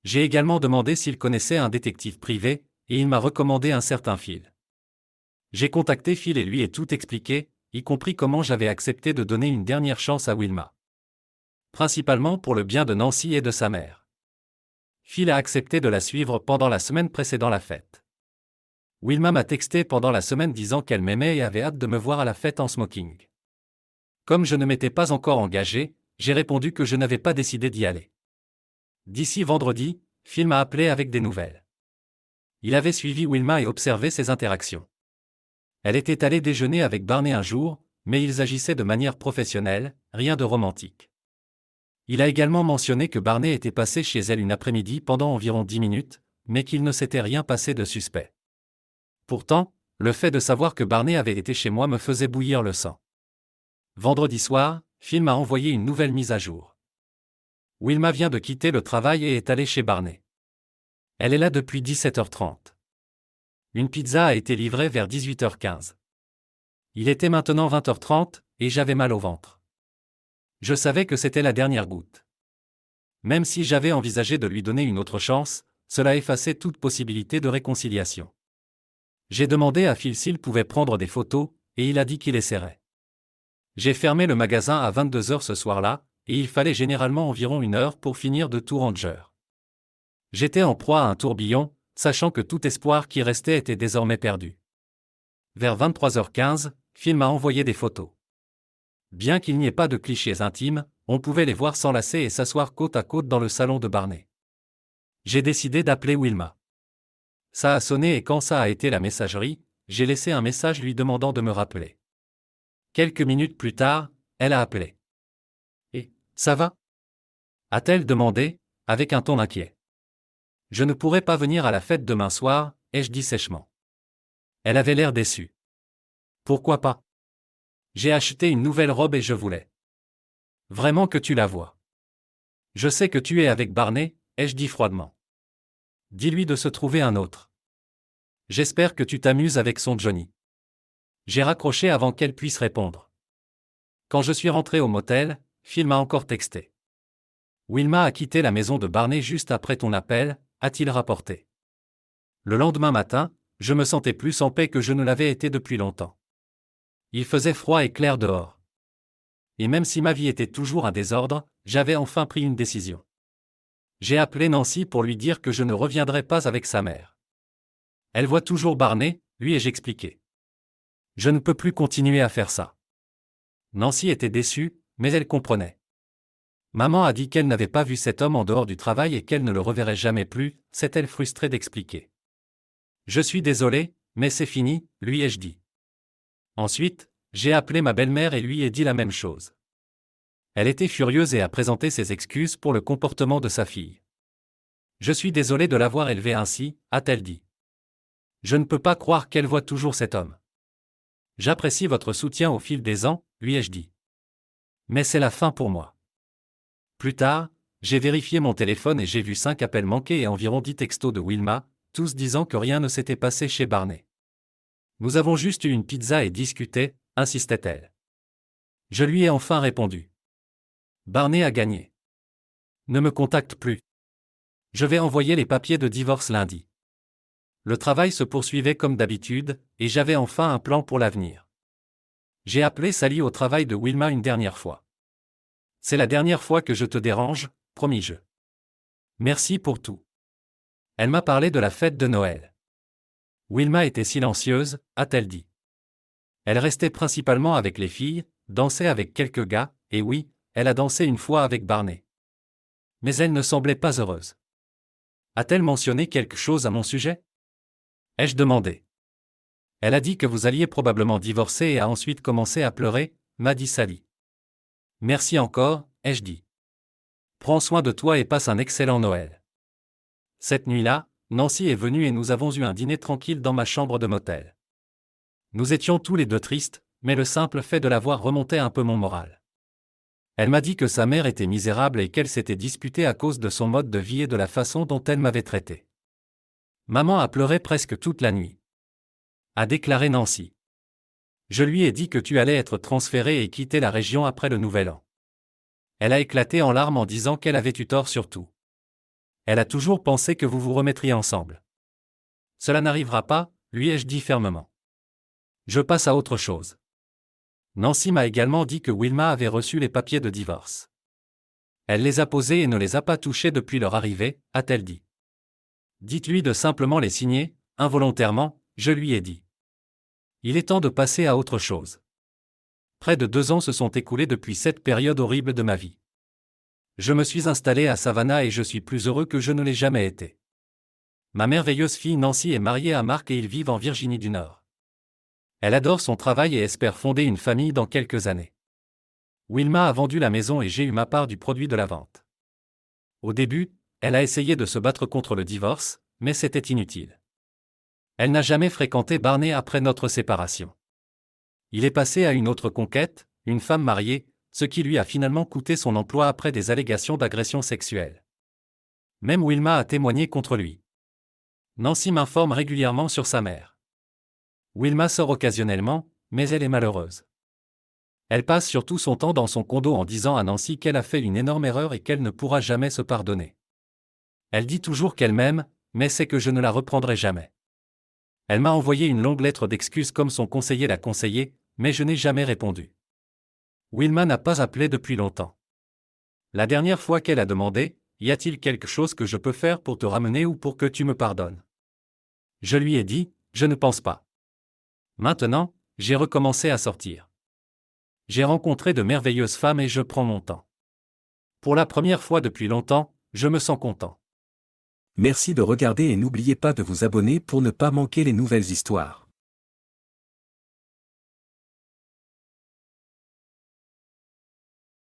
J'ai également demandé s'il connaissait un détective privé, et il m'a recommandé un certain Phil. J'ai contacté Phil et lui ai tout expliqué, y compris comment j'avais accepté de donner une dernière chance à Wilma. Principalement pour le bien de Nancy et de sa mère. Phil a accepté de la suivre pendant la semaine précédant la fête. Wilma m'a texté pendant la semaine disant qu'elle m'aimait et avait hâte de me voir à la fête en smoking. Comme je ne m'étais pas encore engagé, j'ai répondu que je n'avais pas décidé d'y aller. D'ici vendredi, Phil m'a appelé avec des nouvelles. Il avait suivi Wilma et observé ses interactions. Elle était allée déjeuner avec Barney un jour, mais ils agissaient de manière professionnelle, rien de romantique. Il a également mentionné que Barney était passé chez elle une après-midi pendant environ 10 minutes, mais qu'il ne s'était rien passé de suspect. Pourtant, le fait de savoir que Barney avait été chez moi me faisait bouillir le sang. Vendredi soir, Phil m'a envoyé une nouvelle mise à jour. Wilma vient de quitter le travail et est allée chez Barney. Elle est là depuis 17h30. Une pizza a été livrée vers 18h15. Il était maintenant 20h30, et j'avais mal au ventre. Je savais que c'était la dernière goutte. Même si j'avais envisagé de lui donner une autre chance, cela effaçait toute possibilité de réconciliation. J'ai demandé à Phil s'il pouvait prendre des photos, et il a dit qu'il essaierait. J'ai fermé le magasin à 22h ce soir-là, et il fallait généralement environ 1 heure pour finir de tout ranger. J'étais en proie à un tourbillon, sachant que tout espoir qui restait était désormais perdu. Vers 23h15, Phil m'a envoyé des photos. Bien qu'il n'y ait pas de clichés intimes, on pouvait les voir s'enlacer et s'asseoir côte à côte dans le salon de Barney. J'ai décidé d'appeler Wilma. Ça a sonné et quand ça a été la messagerie, j'ai laissé un message lui demandant de me rappeler. Quelques minutes plus tard, elle a appelé. « Et, ça va ?» a-t-elle demandé, avec un ton inquiet. « Je ne pourrai pas venir à la fête demain soir, ai-je dit sèchement. Elle avait l'air déçue. Pourquoi pas? J'ai acheté une nouvelle robe et je voulais vraiment que tu la vois. Je sais que tu es avec Barney, ai-je dit froidement. Dis-lui de se trouver un autre. J'espère que tu t'amuses avec son Johnny. J'ai raccroché avant qu'elle puisse répondre. Quand je suis rentré au motel, Phil m'a encore texté. Wilma a quitté la maison de Barney juste après ton appel, a-t-il rapporté. Le lendemain matin, je me sentais plus en paix que je ne l'avais été depuis longtemps. Il faisait froid et clair dehors. Et même si ma vie était toujours un désordre, j'avais enfin pris une décision. J'ai appelé Nancy pour lui dire que je ne reviendrais pas avec sa mère. Elle voit toujours Barney, lui ai-je expliqué. Je ne peux plus continuer à faire ça. Nancy était déçue, mais elle comprenait. Maman a dit qu'elle n'avait pas vu cet homme en dehors du travail et qu'elle ne le reverrait jamais plus, s'est-elle frustrée d'expliquer. Je suis désolé, mais c'est fini, lui ai-je dit. Ensuite, j'ai appelé ma belle-mère et lui ai dit la même chose. Elle était furieuse et a présenté ses excuses pour le comportement de sa fille. Je suis désolé de l'avoir élevée ainsi, a-t-elle dit. Je ne peux pas croire qu'elle voit toujours cet homme. J'apprécie votre soutien au fil des ans, lui ai-je dit. Mais c'est la fin pour moi. Plus tard, j'ai vérifié mon téléphone et j'ai vu 5 appels manqués et environ 10 textos de Wilma, tous disant que rien ne s'était passé chez Barney. Nous avons juste eu une pizza et discuté, insistait-elle. Je lui ai enfin répondu. Barney a gagné. Ne me contacte plus. Je vais envoyer les papiers de divorce lundi. Le travail se poursuivait comme d'habitude, et j'avais enfin un plan pour l'avenir. J'ai appelé Sally au travail de Wilma une dernière fois. C'est la dernière fois que je te dérange, promis-je. Merci pour tout. Elle m'a parlé de la fête de Noël. Wilma était silencieuse, a-t-elle dit. Elle restait principalement avec les filles, dansait avec quelques gars, et oui, elle a dansé une fois avec Barney. Mais elle ne semblait pas heureuse. A-t-elle mentionné quelque chose à mon sujet? Ai-je demandé. Elle a dit que vous alliez probablement divorcer et a ensuite commencé à pleurer, m'a dit Sally. Merci encore, ai-je dit. Prends soin de toi et passe un excellent Noël. Cette nuit-là, Nancy est venue et nous avons eu un dîner tranquille dans ma chambre de motel. Nous étions tous les deux tristes, mais le simple fait de la voir remontait un peu mon moral. Elle m'a dit que sa mère était misérable et qu'elle s'était disputée à cause de son mode de vie et de la façon dont elle m'avait traité. Maman a pleuré presque toute la nuit. A déclaré Nancy. Je lui ai dit que tu allais être transféré et quitter la région après le nouvel an. Elle a éclaté en larmes en disant qu'elle avait eu tort sur tout. Elle a toujours pensé que vous vous remettriez ensemble. Cela n'arrivera pas, lui ai-je dit fermement. Je passe à autre chose. Nancy m'a également dit que Wilma avait reçu les papiers de divorce. Elle les a posés et ne les a pas touchés depuis leur arrivée, a-t-elle dit. Dites-lui de simplement les signer, involontairement, je lui ai dit. Il est temps de passer à autre chose. Près de 2 ans se sont écoulés depuis cette période horrible de ma vie. Je me suis installé à Savannah et je suis plus heureux que je ne l'ai jamais été. Ma merveilleuse fille Nancy est mariée à Mark et ils vivent en Virginie du Nord. Elle adore son travail et espère fonder une famille dans quelques années. Wilma a vendu la maison et j'ai eu ma part du produit de la vente. Au début, elle a essayé de se battre contre le divorce, mais c'était inutile. Elle n'a jamais fréquenté Barney après notre séparation. Il est passé à une autre conquête, une femme mariée, ce qui lui a finalement coûté son emploi après des allégations d'agression sexuelle. Même Wilma a témoigné contre lui. Nancy m'informe régulièrement sur sa mère. Wilma sort occasionnellement, mais elle est malheureuse. Elle passe surtout son temps dans son condo en disant à Nancy qu'elle a fait une énorme erreur et qu'elle ne pourra jamais se pardonner. Elle dit toujours qu'elle m'aime, mais c'est que je ne la reprendrai jamais. Elle m'a envoyé une longue lettre d'excuses comme son conseiller l'a conseillé, mais je n'ai jamais répondu. Wilma n'a pas appelé depuis longtemps. La dernière fois qu'elle a demandé, y a-t-il quelque chose que je peux faire pour te ramener ou pour que tu me pardonnes? Je lui ai dit, je ne pense pas. Maintenant, j'ai recommencé à sortir. J'ai rencontré de merveilleuses femmes et je prends mon temps. Pour la première fois depuis longtemps, je me sens content. Merci de regarder et n'oubliez pas de vous abonner pour ne pas manquer les nouvelles histoires.